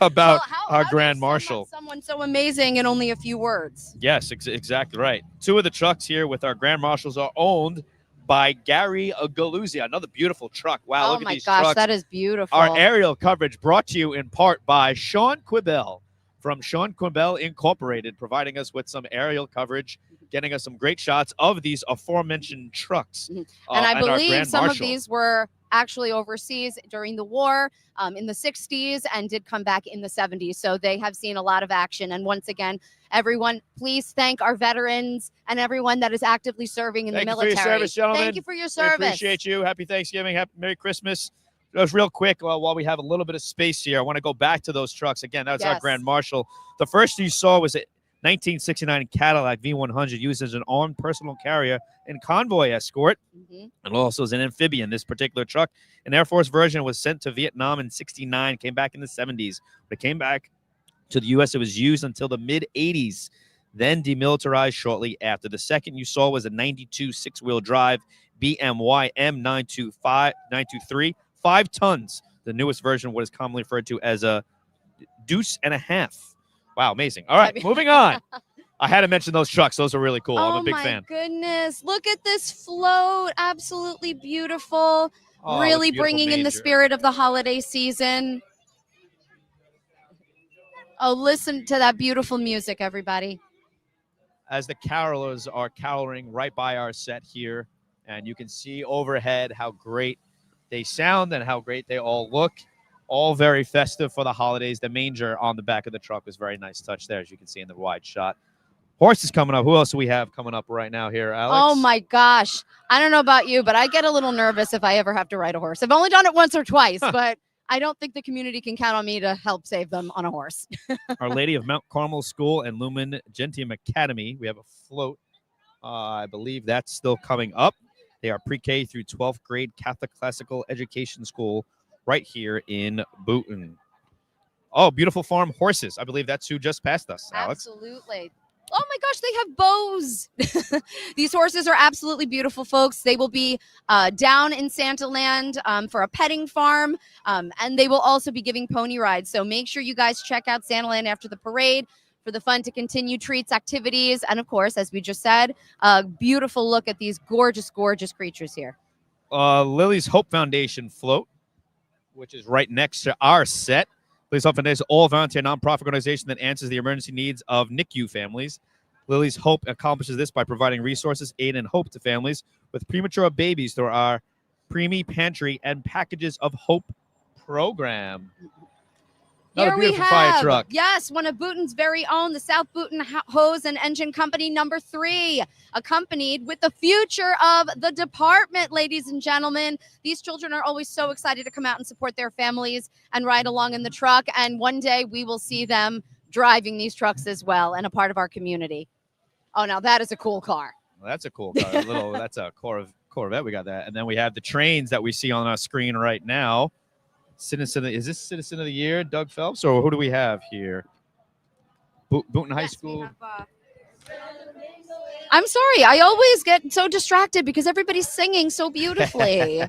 about our Grand Marshal. Someone so amazing in only a few words. Yes, exactly right. Two of the trucks here with our Grand Marshals are owned by Gary Galuzia. Another beautiful truck. Wow, look at these trucks. Oh my gosh, that is beautiful. Our aerial coverage brought to you in part by Sean Quibell from Sean Quibell Incorporated, providing us with some aerial coverage, getting us some great shots of these aforementioned trucks. And I believe some Marshal. of these were actually overseas during the war in the 60s and did come back in the 70s. So they have seen a lot of action. And once again, everyone, please thank our veterans and everyone that is actively serving in the military. Thank you for your service, gentlemen. Thank you for your service. We appreciate you. Happy Thanksgiving. Happy Merry Christmas. Just real quick, while we have a little bit of space here, I want to go back to those trucks. Again, that's our Grand Marshal. The first you saw was a 1969 Cadillac V100 used as an armed personal carrier and convoy escort. And also as an amphibian. This particular truck, an Air Force version, was sent to Vietnam in 69, came back in the 70s. But it came back to the U.S. It was used until the mid-80s, then demilitarized shortly after. The second you saw was a 92 six-wheel drive BMY M923, 5 tons. The newest version, what is commonly referred to as a deuce and a half. Wow, amazing. All right, moving on. I had to mention those trucks. Those are really cool. I'm a big fan. Oh, my goodness. Look at this float. Absolutely beautiful. Oh, really beautiful bringing in the manger. spirit of the holiday season. Oh, listen to that beautiful music, everybody. As the carolers are caroling right by our set here, and you can see overhead how great they sound and how great they all look. All very festive for the holidays. The manger on the back of the truck was a very nice touch there, as you can see in the wide shot. Horses coming up. Who else do we have coming up right now here, Alex? Oh, my gosh. I don't know about you, but I get a little nervous if I ever have to ride a horse. I've only done it once or twice, but I don't think the community can count on me to help save them on a horse. Our Lady of Mount Carmel School and Lumen Gentium Academy. We have a float. I believe that's still coming up. They are pre-K through 12th grade Catholic classical education school right here in Boonton. Oh, Beautiful Farm Horses. I believe that's who just passed us, Alex. Absolutely. Oh my gosh, they have bows. These horses are absolutely beautiful, folks. They will be down in Santaland for a petting farm, and they will also be giving pony rides. So make sure you guys check out Santaland after the parade for the fun to continue, treats, activities, and of course, as we just said, a beautiful look at these gorgeous, gorgeous creatures here. Lily's Hope Foundation float, which is right next to our set. Lily's Hope Foundation is all volunteer nonprofit organization that answers the emergency needs of NICU families. Lily's Hope accomplishes this by providing resources, aid, and hope to families with premature babies through our Preemie Pantry and Packages of Hope program. Another Here we beautiful fire have, truck. yes, one of Boonton's very own, the South Boonton Hose and Engine Company number 3, accompanied with the future of the department, ladies and gentlemen. These children are always so excited to come out and support their families and ride along in the truck. And one day we will see them driving these trucks as well and a part of our community. Oh, now that is a cool car. Well, that's a cool car. That's a Corvette. We got that. And then we have the trains that we see on our screen right now. Is this Citizen of the Year, Doug Phelps, or who do we have here? Boonton High School. Have, I'm sorry. I always get so distracted because everybody's singing so beautifully.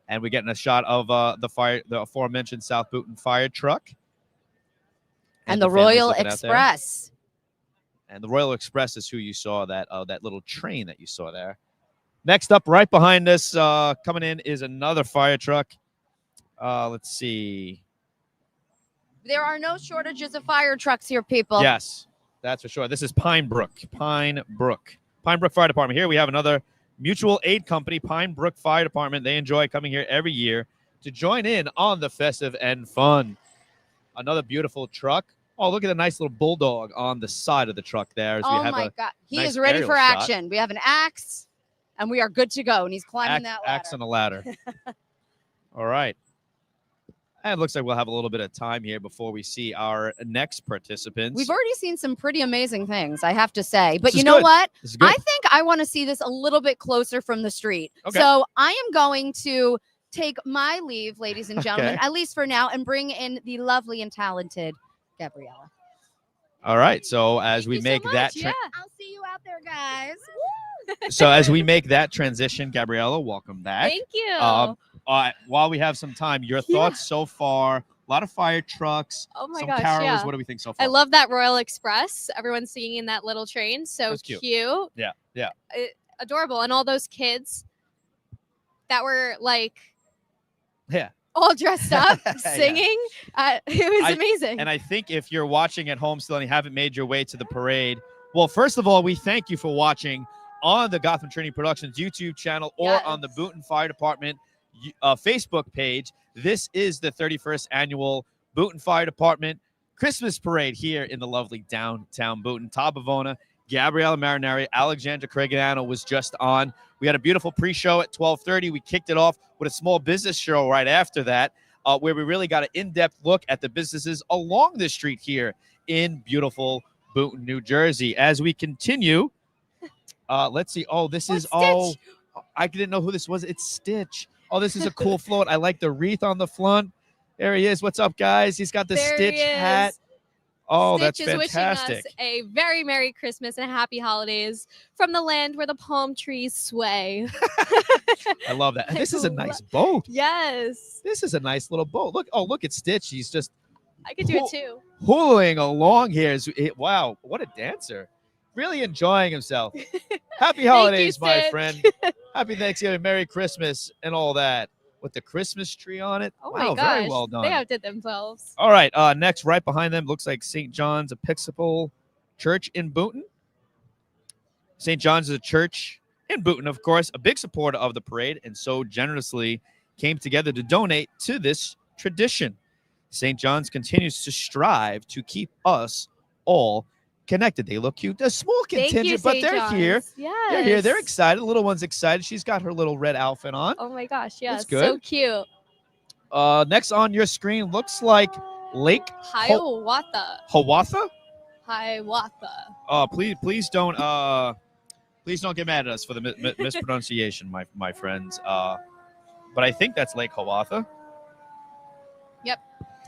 And we're getting a shot of the aforementioned South Boonton fire truck. And the Royal Express. And the Royal Express is who you saw, that little train that you saw there. Next up, right behind us, coming in is another fire truck. Let's see. There are no shortages of fire trucks here, people. Yes, that's for sure. This is Pine Brook Fire Department. Here we have another mutual aid company, Pine Brook Fire Department. They enjoy coming here every year to join in on the festive and fun. Another beautiful truck. Oh, look at the nice little bulldog on the side of the truck there. Oh my God. He is ready for action. We have an axe and we are good to go. And he's climbing that ladder. Axe on a ladder. All right. And it looks like we'll have a little bit of time here before we see our next participants. We've already seen some pretty amazing things, I have to say. But you know what? I think I want to see this a little bit closer from the street. Okay. So I am going to take my leave, ladies and gentlemen, at least for now, and bring in the lovely and talented Gabriella. All right. So as we make that I'll see you out there, guys. so as we make that transition, Gabriella, welcome back. Thank you. While we have some time, your thoughts so far? A lot of fire trucks. Oh my some gosh, carolers. yeah. What do we think so far? I love that Royal Express. Everyone's singing in that little train. So That's cute. Yeah. Adorable. And all those kids that were like all dressed up singing. It was amazing. And I think if you're watching at home still and you haven't made your way to the parade, well, first of all, we thank you for watching on the Gotham Trinity Productions YouTube channel or on the Boonton Fire Department Facebook page. This is the 31st annual Boonton Fire Department Christmas Parade here in the lovely downtown Boonton. Todd Bavona, Gabriella Marinari, Alexandra Craigano was just on. We had a beautiful pre-show at 12:30. We kicked it off with a small business show right after that, where we really got an in-depth look at the businesses along the street here in beautiful Boonton, New Jersey. As we continue, let's see. Oh, this is I didn't know who this was. It's Stitch. Oh, this is a cool float. I like the wreath on the front. There he is. What's up, guys? He's got the Stitch hat. Oh, Stitch that's is fantastic. wishing us a very Merry Christmas and Happy Holidays from the land where the palm trees sway. I love that. And this is a nice boat. Yes. This is a nice little boat. Look at Stitch. He's just I could do it too. hooling along here. Wow, what a dancer. Really enjoying himself. Happy holidays, my friend. Happy Thanksgiving, Merry Christmas, and all that. With the Christmas tree on it. Oh wow, my gosh. very well done. They outdid themselves. All right, next, right behind them, looks like St. John's Episcopal Church in Boonton. St. John's is a church in Boonton, of course, a big supporter of the parade, and so generously came together to donate to this tradition. St. John's continues to strive to keep us all connected. They look cute. A small contingent, but they're here. Yes. They're here. They're excited. The little one's excited. She's got her little red outfit on. Oh my gosh, yes. That's good. So cute. Next on your screen looks like Lake Hiawatha. Hiawatha? Hiawatha. Please don't Please don't get mad at us for the mispronunciation, my friends. But I think that's Lake Hiawatha. Yep.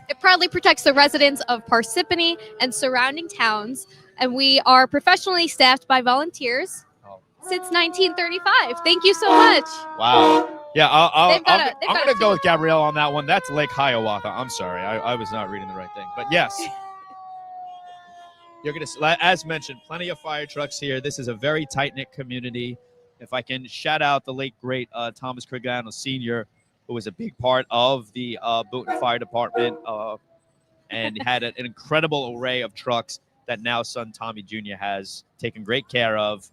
It proudly protects the residents of Parsippany and surrounding towns, and we are professionally staffed by volunteers since 1935. Thank you so much. Wow. Yeah, I'm got going to go with Gabrielle on that one. That's Lake Hiawatha. I'm sorry. I was not reading the right thing. But yes. You're going to, as mentioned, plenty of fire trucks here. This is a very tight-knit community. If I can shout out the late, great Thomas Crigliano Sr., who was a big part of the Boonton Fire Department and had an incredible array of trucks that now son Tommy Jr. has taken great care of.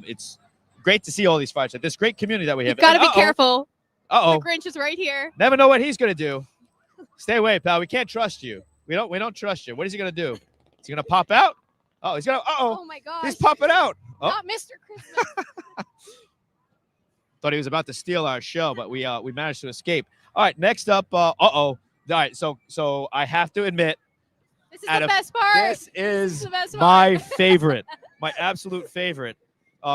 It's great to see all these fire trucks. This great community that we have. You've got to be careful. Uh-oh. The Grinch is right here. Never know what he's going to do. Stay away, pal. We can't trust you. We don't trust you. What is he going to do? Is he going to pop out? Oh, he's going to. Oh, my gosh. He's popping out. Oh. Not Mr. Christmas. Thought he was about to steal our show, but we managed to escape. All right, next up. All right, so I have to admit, this is the best part. This is the best my part. favorite, my absolute favorite.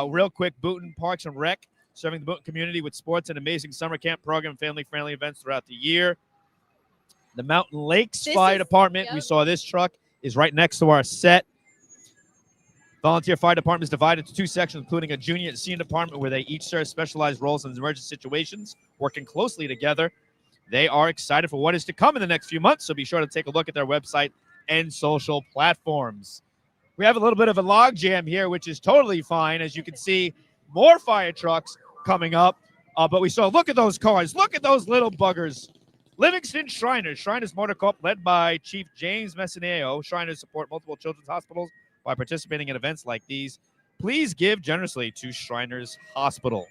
Real quick, Boonton Parks and Rec, serving the Boonton community with sports and amazing summer camp program, family-friendly events throughout the year. The Mountain Lakes Fire Department. We saw this truck is right next to our set. Volunteer fire department is divided into two sections, including a junior and senior department where they each serve specialized roles in emergency situations, working closely together. They are excited for what is to come in the next few months, so be sure to take a look at their website and social platforms. We have a little bit of a log jam here, which is totally fine. As you can see, more fire trucks coming up. But we saw, look at those cars. Look at those little buggers. Livingston Shriners. Shriners Motor Corp, led by Chief James Messineo. Shriners support multiple children's hospitals by participating in events like these. Please give generously to Shriners Hospital.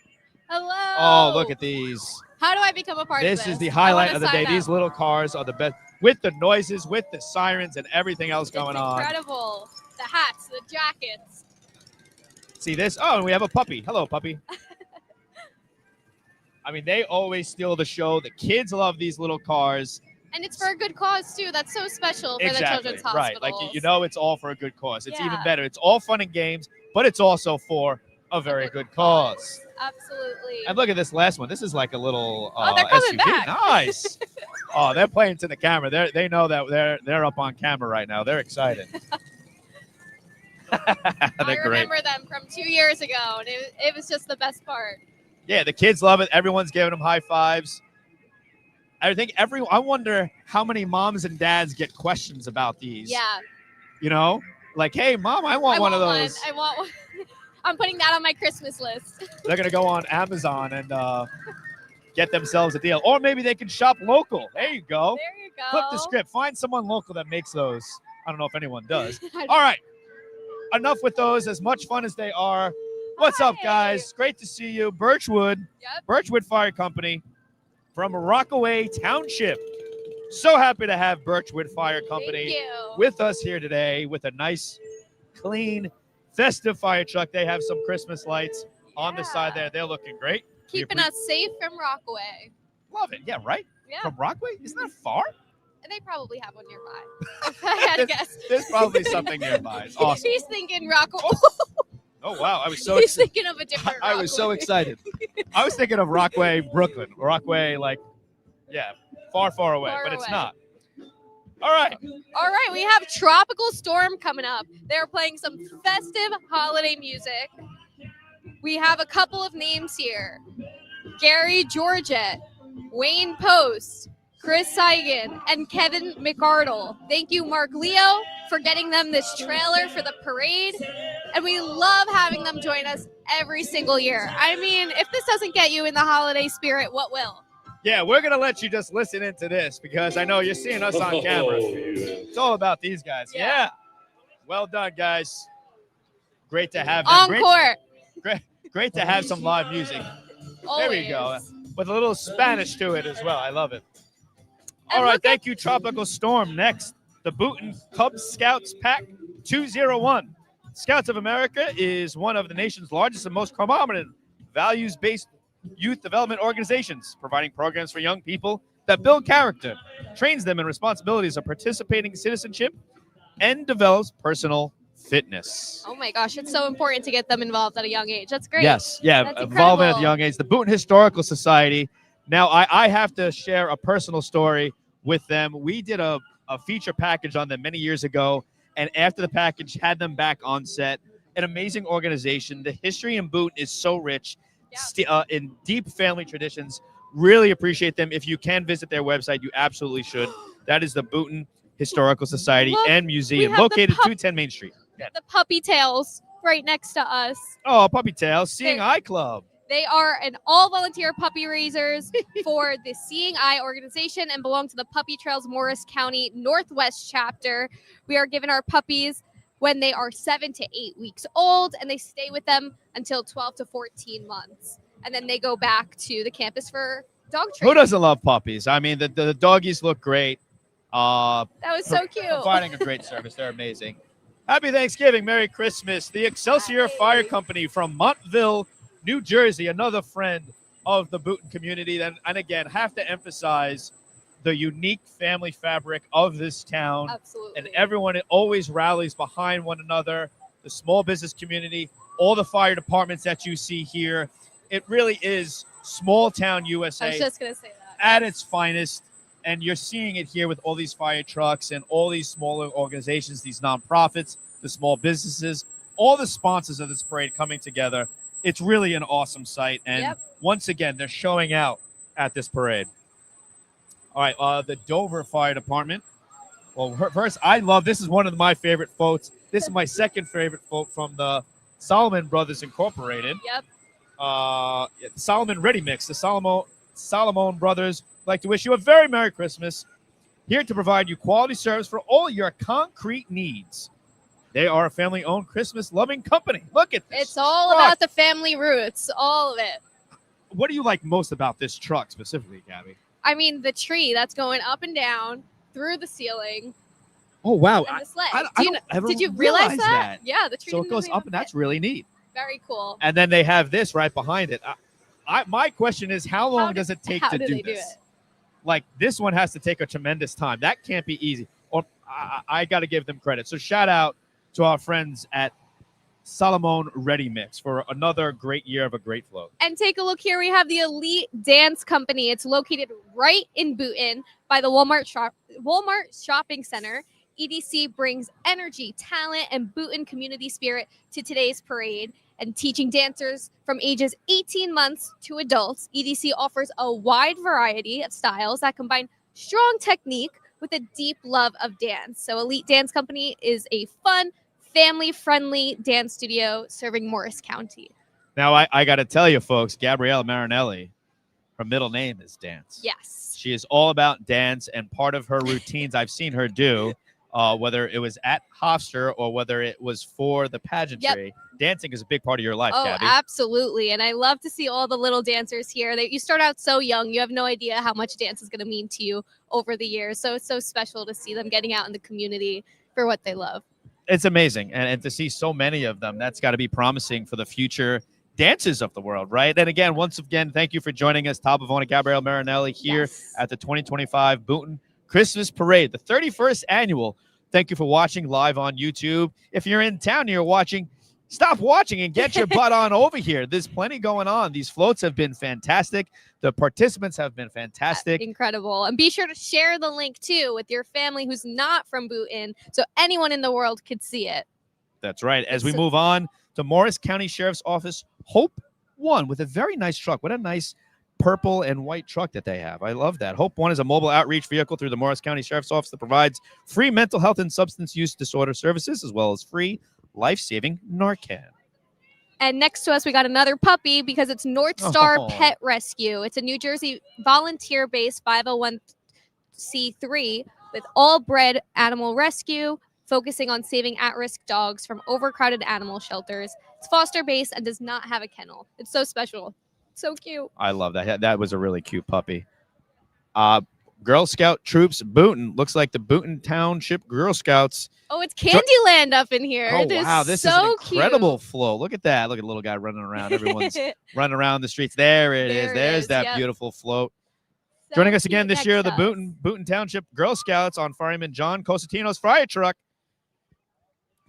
Hello. Oh, look at these. How do I become a part of this? This is the highlight of the day. Sign up. These little cars are the best, with the noises, with the sirens, and everything else going on. Incredible. The hats, the jackets. See this? Oh, and we have a puppy. Hello, puppy. I mean, they always steal the show. The kids love these little cars. And it's for a good cause, too. That's so special for the children's hospitals. Right. Like, you know, it's all for a good cause. It's even Yeah. better. It's all fun and games, but it's also for a very good cause. Absolutely. And look at this last one. This is like a little they're coming SUV. back. Nice. Oh, they're playing to the camera. They know that they're up on camera right now. They're excited. I They're great. remember them from 2 years ago, and it was just the best part. Yeah, the kids love it. Everyone's giving them high fives. I wonder how many moms and dads get questions about these. Yeah. You know, like, hey, mom, I want one of those. I want one. I'm putting that on my Christmas list. They're going to go on Amazon and get themselves a deal. Or maybe they can shop local. There you go. There you go. Flip the script. Find someone local that makes those. I don't know if anyone does. All right. Enough with those. As much fun as they are. What's up, guys? Great to see you. Birchwood. Yep. Birchwood Fire Company from Rockaway Township. So happy to have Birchwood Fire Company with us here today with a nice, clean, festive fire truck. They have some Christmas lights on the side there. They're looking great. Keeping us safe from Rockaway. Love it. Yeah, right? Yeah. From Rockaway? Isn't that far? They probably have one nearby. If I had to guess. There's probably something nearby. It's awesome. He's thinking Rockaway. Oh, wow. I was so He's thinking of a different I was so Rockaway. excited. I was thinking of Rockaway, Brooklyn. Rockaway, like, yeah, far, far away, Far but it's away. not. All right. All right, we have Tropical Storm coming up. They're playing some festive holiday music. We have a couple of names here. Gary Georgette, Wayne Post, Chris Seigan, and Kevin McArdle. Thank you, Mark Leo, for getting them this trailer for the parade. And we love having them join us every single year. I mean, if this doesn't get you in the holiday spirit, what will? Yeah, we're going to let you just listen into this because I know you're seeing us on camera. It's all about these guys. Yeah. Well done, guys. Great to have them. Encore. Great to have some live music. There we go. With a little Spanish to it as well. I love it. All right, thank you, Tropical Storm. Next, the Boonton Cub Scouts Pack 201. Scouts of America is one of the nation's largest and most prominent values-based youth development organizations, providing programs for young people that build character, trains them in responsibilities of participating citizenship, and develops personal fitness. Oh my gosh, it's so important to get them involved at a young age. That's great. Yes, yeah, That's involvement at the incredible. young age. The Boonton Historical Society. Now, I have to share a personal story with them. We did a feature package on them many years ago, and after the package, had them back on set. An amazing organization. The history in Boonton is so rich, in deep family traditions. Really appreciate them. If you can visit their website, you absolutely should. That is the Boonton Historical Society Look, and we Museum, have the located 210 Main Street. Yeah. The puppy tails right next to us. Oh, Puppy Tails, Seeing They're- Eye Club. They are an all-volunteer puppy raisers for the Seeing Eye organization and belong to the Puppy Trails Morris County Northwest chapter. We are given our puppies when they are 7 to 8 weeks old, and they stay with them until 12 to 14 months. And then they go back to the campus for dog Who training. doesn't love puppies? I mean, the doggies look great. That was so cute. Providing a great service. They're amazing. Happy Thanksgiving. Merry Christmas. The Excelsior Fire Company from Montville, New Jersey, another friend of the Boonton community. And again, have to emphasize the unique family fabric of this town. Absolutely. And everyone always rallies behind one another, the small business community, all the fire departments that you see here. It really is small town USA I was just going to say that. at its finest. And you're seeing it here with all these fire trucks and all these smaller organizations, these nonprofits, the small businesses, all the sponsors of this parade coming together. It's really an awesome sight. And once again, they're showing out at this parade. All right, the Dover Fire Department. Well, first, I love, this is one of my favorite floats. This is my second favorite float from the Solomon Brothers Incorporated. Yep. Solomon Ready Mix. The Solomon Brothers like to wish you a very Merry Christmas. Here to provide you quality service for all your concrete needs. They are a family-owned, Christmas-loving company. Look at this. It's all about the family roots, all of it. What do you like most about this truck specifically, Gabby? I mean, the tree that's going up and down through the ceiling. Oh, wow. And the sled. I don't ever Did you realize realize that? that. Yeah, the tree. So it didn't goes really up, and that's really neat. very cool. And then they have this right behind it. My question is, how long does it take to do this? Like, this one has to take a tremendous time. That can't be easy. Or I got to give them credit. So shout out to our friends at Solomon Ready Mix for another great year of a great float. And take a look here. We have the Elite Dance Company. It's located right in Boonton by the Walmart Shopping Center. EDC brings energy, talent, and Boonton community spirit to today's parade. And teaching dancers from ages 18 months to adults, EDC offers a wide variety of styles that combine strong technique with a deep love of dance. So Elite Dance Company is a fun, family-friendly dance studio serving Morris County. Now, I got to tell you, folks, Gabrielle Marinelli, her middle name is Dance. Yes. She is all about dance, and part of her routines I've seen her do, whether it was at Hofstra or whether it was for the pageantry, dancing is a big part of your life, Oh, Gabby. absolutely. And I love to see all the little dancers here. You start out so young, you have no idea how much dance is going to mean to you over the years. So it's so special to see them getting out in the community for what they love. It's amazing. And to see so many of them, that's got to be promising for the future dances of the world, right? And again, once again, thank you for joining us, Top of Owner Gabrielle Marinelli here at the 2025 Boonton Christmas Parade, the 31st annual. Thank you for watching live on YouTube. If you're in town and you're watching, stop watching and get your butt on over here. There's plenty going on. These floats have been fantastic. The participants have been fantastic. Incredible. And be sure to share the link too with your family who's not from Boonton so anyone in the world could see it. That's right. As we move on to Morris County Sheriff's Office, Hope One with a very nice truck. What a nice purple and white truck that they have. I love that. Hope One is a mobile outreach vehicle through the Morris County Sheriff's Office that provides free mental health and substance use disorder services, as well as free life-saving Narcan. And next to us, we got another puppy because it's North Star Oh. Pet Rescue. It's a New Jersey volunteer-based 501c3 with all bred animal rescue, focusing on saving at-risk dogs from overcrowded animal shelters. It's foster-based and does not have a kennel. It's so special. So cute. I love that. That was a really cute puppy. Girl Scout Troops Boonton. Looks like the Boonton Township Girl Scouts. Oh, it's Candyland up in here. Oh, It is wow. This so is an incredible cute. flow. Look at that. Look at the little guy running around. Everyone's running around the streets. There it is. There it There's is, that yep. beautiful float. So Joining us again cute this year, next the to us. Boonton Township Girl Scouts on Fireman John Cosentino's fire truck.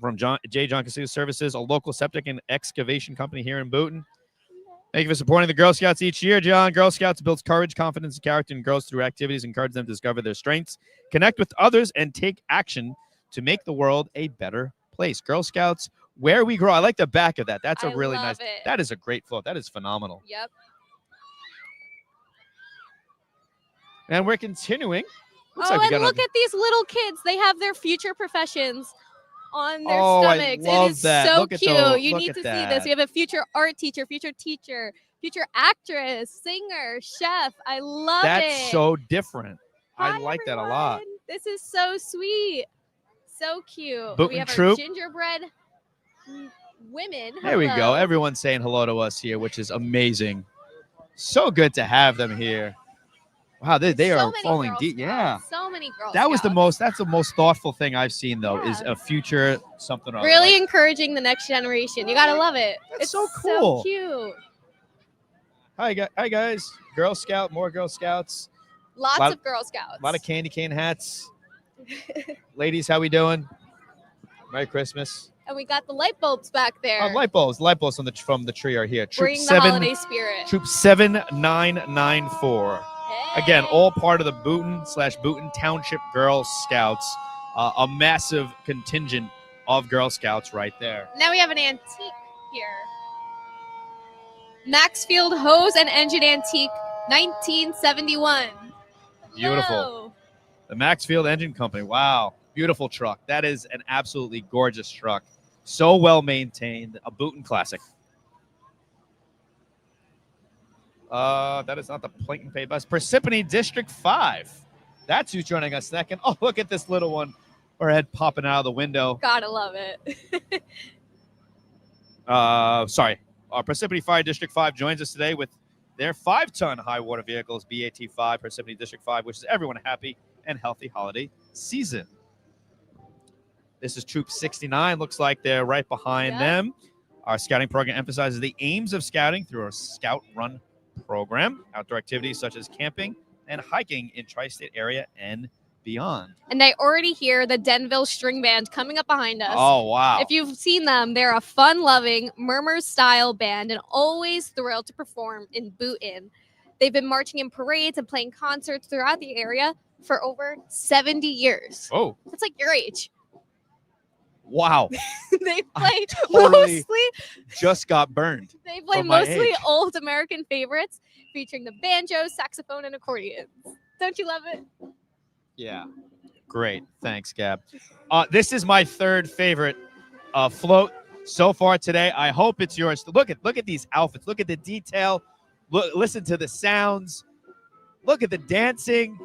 from John Castillo Services, a local septic and excavation company here in Boonton. Thank you for supporting the Girl Scouts each year, John. Girl Scouts builds courage, confidence, and character in girls through activities, encourage them to discover their strengths, connect with others, and take action to make the world a better place. Girl Scouts, where we grow. I like the back of that. That's a really nice. That is a great float. That is phenomenal. Yep. And we're continuing. Look at these little kids. They have their future professions on their I stomachs. love it is that. so Look at cute. You look need at to see that. this. We have a future art teacher, future actress, singer, chef. I love it. That's so different. Hi, I like that a lot. This is so sweet. So cute. Boonton We have Troop. our gingerbread women. There we go. Hello. Everyone's saying hello to us here, which is amazing. So good to have them here. Wow, they are falling deep. Yeah. So many girls. That's the most thoughtful thing I've seen though, is a future something or other. Really encouraging the next generation. You gotta love it. It's so cool. So cute. Hi guys. Girl Scout, more Girl Scouts. Lots of Girl Scouts. A lot of candy cane hats. Ladies, how we doing? Merry Christmas. And we got the light bulbs back there. Light bulbs from the tree are here. Bring the holiday spirit. Troop 7994. Again, all part of the Boonton Township Girl Scouts. A massive contingent of Girl Scouts right there. Now we have an antique here. Maxfield Hose and Engine Antique, 1971. Beautiful. Hello. The Maxfield Engine Company. Wow. Beautiful truck. That is an absolutely gorgeous truck. So well maintained. A Boonton classic. That is not the Plankton Pay Bus. Parsippany District 5. That's who's joining us second. Oh, look at this little one. Her head popping out of the window. Gotta love it. Sorry. Parsippany Fire District 5 joins us today with their 5-ton high water vehicles, BAT5, Parsippany District 5, wishes everyone a happy and healthy holiday season. This is Troop 69. Looks like they're right behind them. Our scouting program emphasizes the aims of scouting through our Scout Run program, outdoor activities such as camping and hiking in tri-state area and beyond. And I already hear the Denville String Band coming up behind us. Oh, wow. If you've seen them, they're a fun-loving, murmur-style band and always thrilled to perform in Boonton. They've been marching in parades and playing concerts throughout the area for over 70 years. Oh. That's like your age. Wow. They play Totally mostly just got burned. They play from my mostly age. old American favorites featuring the banjo, saxophone, and accordions. Don't you love it? Yeah. Great. Thanks, Gab. This is my third favorite float so far today. I hope it's yours. Look at these outfits. Look at the detail. Listen to the sounds. Look at the dancing.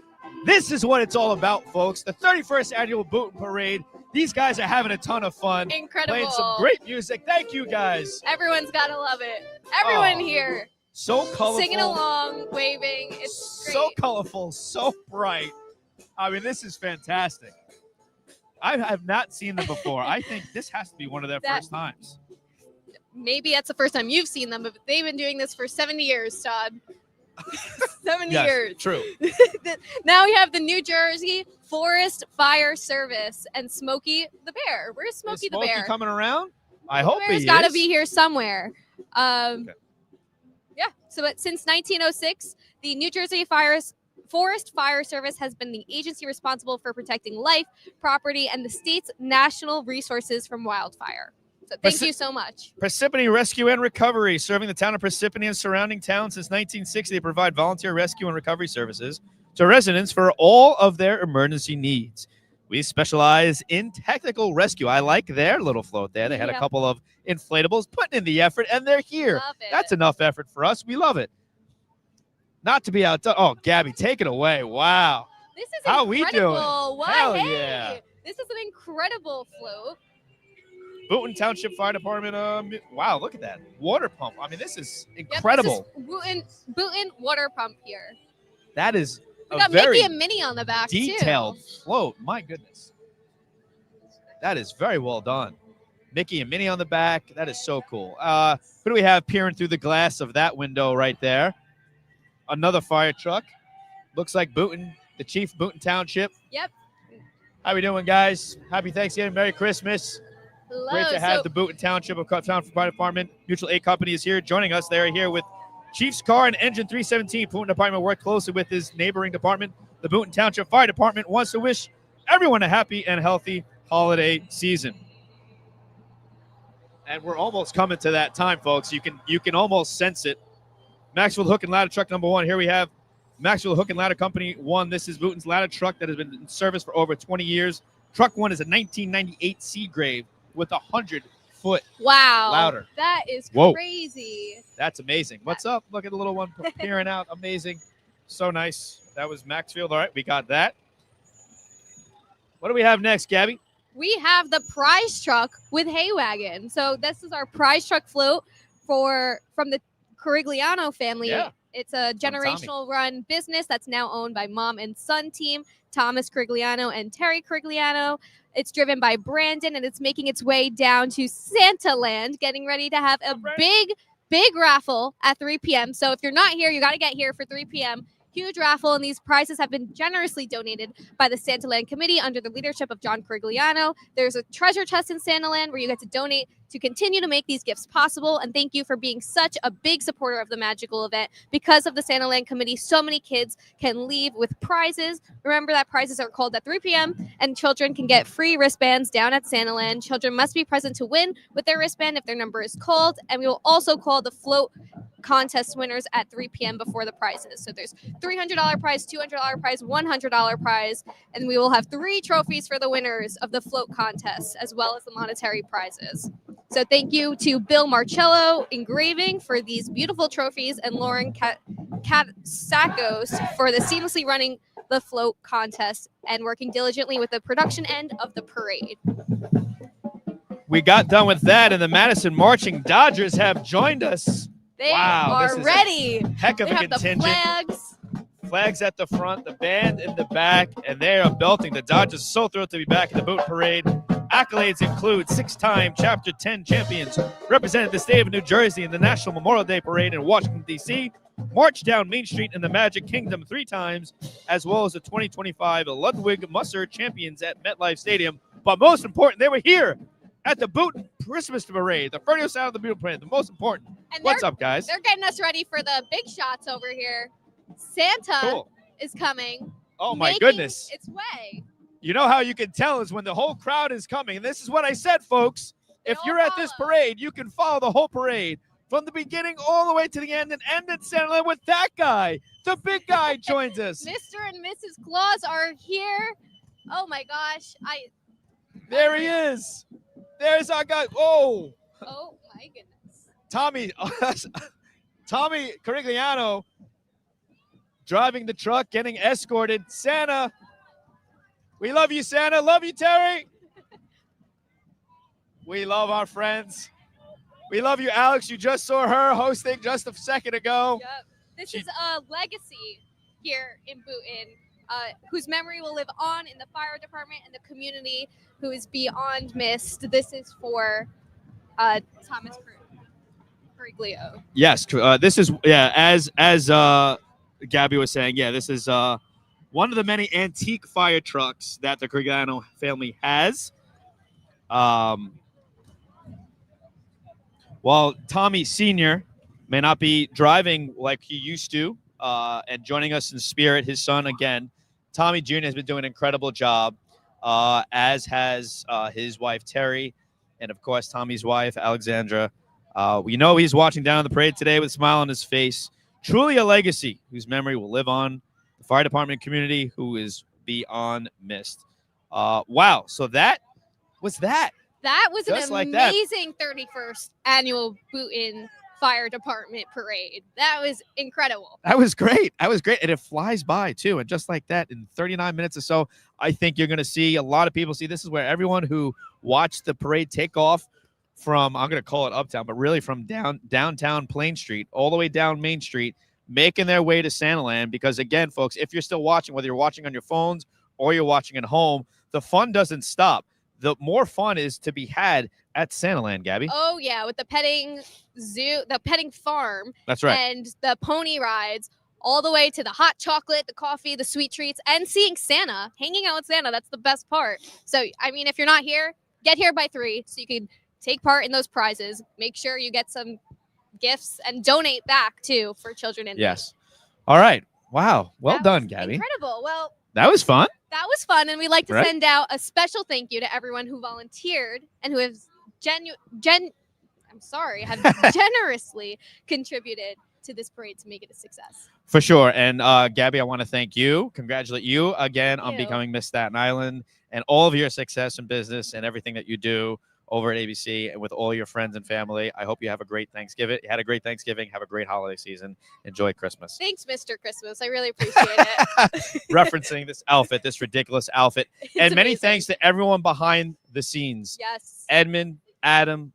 This is what it's all about, folks. The 31st annual Boonton Parade. These guys are having a ton of fun. Incredible. Playing some great music. Thank you, guys. Everyone's gotta love it. Everyone here. So colorful. Singing along, waving. It's great. So colorful, so bright. I mean, this is fantastic. I have not seen them before. I think this has to be one of their first times. Maybe that's the first time you've seen them, but they've been doing this for 70 years, Todd. 70 Yes, years. true. Now we have the New Jersey Forest Fire Service and Smokey the Bear. Where's Smokey the Bear? Coming around? I hope he Bear's is. got to be here somewhere. Yeah. So since 1906, the New Jersey Forest Fire Service has been the agency responsible for protecting life, property, and the state's national resources from wildfire. So thank you so much. Parsippany Rescue and Recovery, serving the town of Parsippany and surrounding towns since 1960. They provide volunteer rescue and recovery services to residents for all of their emergency needs. We specialize in technical rescue. I like their little float there. They had a couple of inflatables, putting in the effort, and they're here. Love it. That's enough effort for us. We love it. Not to be outdone. Oh, Gabby, take it away. Wow. This is How incredible. we doing? Wow, Hell hey. yeah. This is an incredible float. Boonton Township Fire Department. Wow, look at that. Water pump. I mean, this is incredible. Yep, this is Boonton water pump here. That is We a got very Mickey and Minnie on the back, detailed too. float. My goodness. That is very well done. Mickey and Minnie on the back. That is so cool. Who do we have peering through the glass of that window right there? Another fire truck. Looks like Boonton, the chief Boonton Township. Yep. How we doing, guys? Happy Thanksgiving. Merry Christmas. Hello. Great to have the Boonton Township of Town Fire Department Mutual Aid Company is here joining us. They are here with Chief's Car and Engine 317. Boonton Department worked closely with his neighboring department. The Boonton Township Fire Department wants to wish everyone a happy and healthy holiday season. And we're almost coming to that time, folks. You can almost sense it. Maxwell Hook and Ladder Truck number 1. Here we have Maxwell Hook and Ladder Company 1. This is Boonton's ladder truck that has been in service for over 20 years. Truck 1 is a 1998 Seagrave with a 100-foot ladder. That is Whoa. crazy. That's amazing. What's up? Look at the little one peering out. Amazing. So nice. That was Maxfield. All right, we got that. What do we have next, Gabby? We have the prize truck with hay wagon. So this is our prize truck float from the Corigliano family. Yeah. It's a generational run business that's now owned by mom and son team, Thomas Corigliano and Terry Corigliano. It's driven by Brandon, and it's making its way down to Santa Land, getting ready to have a big raffle at 3 p.m. So if you're not here, you got to get here for 3 p.m. Huge raffle, and these prizes have been generously donated by the Santa Land Committee under the leadership of John Corigliano. There's a treasure chest in Santa Land where you get to donate to continue to make these gifts possible. And thank you for being such a big supporter of the magical event. Because of the Santa Land Committee, so many kids can leave with prizes. Remember that prizes are called at 3 p.m. and children can get free wristbands down at Santa Land. Children must be present to win with their wristband if their number is called. And we will also call the float contest winners at 3 p.m. before the prizes. So there's $300 prize, $200 prize, $100 prize, and we will have 3 trophies for the winners of the float contest, as well as the monetary prizes. So thank you to Bill Marcello Engraving for these beautiful trophies, and Lauren Katsakos for the seamlessly running the float contest and working diligently with the production end of the parade. We got done with that, and the Madison Marching Dodgers have joined us. They wow, are this is ready. A heck of they a have contingent. The flags at the front, the band in the back, and they are belting. The Dodgers are so thrilled to be back in the Boonton Parade. Accolades include 6-time Chapter 10 champions, represented the state of New Jersey in the National Memorial Day Parade in Washington, D.C., marched down Main Street in the Magic Kingdom 3 times, as well as the 2025 Ludwig Musser champions at MetLife Stadium. But most important, they were here at the Boonton Christmas Parade, the furthest out of the Boonton Parade, the most important. And what's up, guys? They're getting us ready for the big shots over here. Santa is coming. Oh, my goodness. Its way. You know how you can tell is when the whole crowd is coming. And this is what I said, folks. If you're at this parade, you can follow the whole parade from the beginning all the way to the end and end at Santa Land with that guy. The big guy joins us. Mr. and Mrs. Claus are here. Oh, my gosh. There he is. There's our guy. Oh. Oh, my goodness. Tommy Corigliano driving the truck, getting escorted. Santa. We love you, Santa. Love you, Terry. We love our friends. We love you, Alex. You just saw her hosting just a second ago. Yep. This is a legacy here in Boonton, whose memory will live on in the fire department and the community, who is beyond missed. This is for Thomas Coriglio. Yes, this is as Gabby was saying. Yeah, this is one of the many antique fire trucks that the Corigliano family has. While Tommy Sr. may not be driving like he used to and joining us in spirit, his son again, Tommy Jr. has been doing an incredible job, as has his wife, Terry, and, of course, Tommy's wife, Alexandra. We know he's watching down the parade today with a smile on his face. Truly a legacy whose memory will live on the fire department community, who is beyond missed. Wow. So that was that. That was just an like amazing 31st annual Boonton Fire Department parade. That was incredible. That was great. That was great. And it flies by, too. And just like that, in 39 minutes or so, I think you're going to see a lot of people see this is where everyone who watched the parade take off from, I'm going to call it uptown, but really from downtown Plain Street all the way down Main Street, making their way to Santa Land. Because, again, folks, if you're still watching, whether you're watching on your phones or you're watching at home, the fun doesn't stop. The more fun is to be had at Santa Land, Gabby. Oh, yeah, with the petting zoo, the petting farm. That's right. And the pony rides, all the way to the hot chocolate, the coffee, the sweet treats, and seeing Santa, hanging out with Santa. That's the best part. So, I mean, if you're not here, get here by 3 so you can take part in those prizes. Make sure you get some gifts and donate back too for children in need. Yes. All right. Wow. Well That done, was Gabby. Incredible. Well, That was fun. that was fun, and we'd like to Right. send out a special thank you to everyone who volunteered and who has have generously contributed to this parade to make it a success. For sure. And Gabby, I want to thank you, congratulate you again on you. becoming Miss Staten Island and all of your success in business and everything that you do over at ABC and with all your friends and family. I hope you have a great Thanksgiving. You had a great Thanksgiving. Have a great holiday season. Enjoy Christmas. Thanks, Mr. Christmas. I really appreciate it. Referencing this outfit, this ridiculous outfit. And many amazing. thanks to everyone behind the scenes. Yes. Edmund, Adam,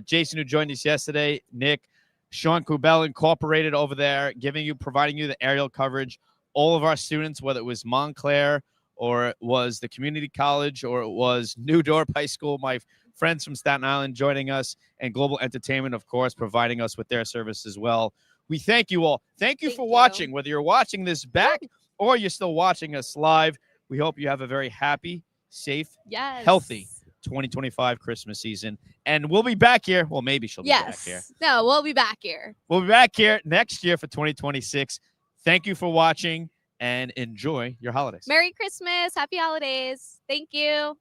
Jason, who joined us yesterday, Nick, Sean Kubel Incorporated over there, providing you the aerial coverage. All of our students, whether it was Montclair or it was the community college or it was New Dorp High School, my friends from Staten Island joining us, and Global Entertainment, of course, providing us with their service as well. We thank you all. Thank you for watching, whether you're watching this back or you're still watching us live. We hope you have a very happy, safe, healthy 2025 Christmas season. And we'll be back here. Well, maybe she'll be back here. No, we'll be back here. We'll be back here next year for 2026. Thank you for watching and enjoy your holidays. Merry Christmas. Happy holidays. Thank you.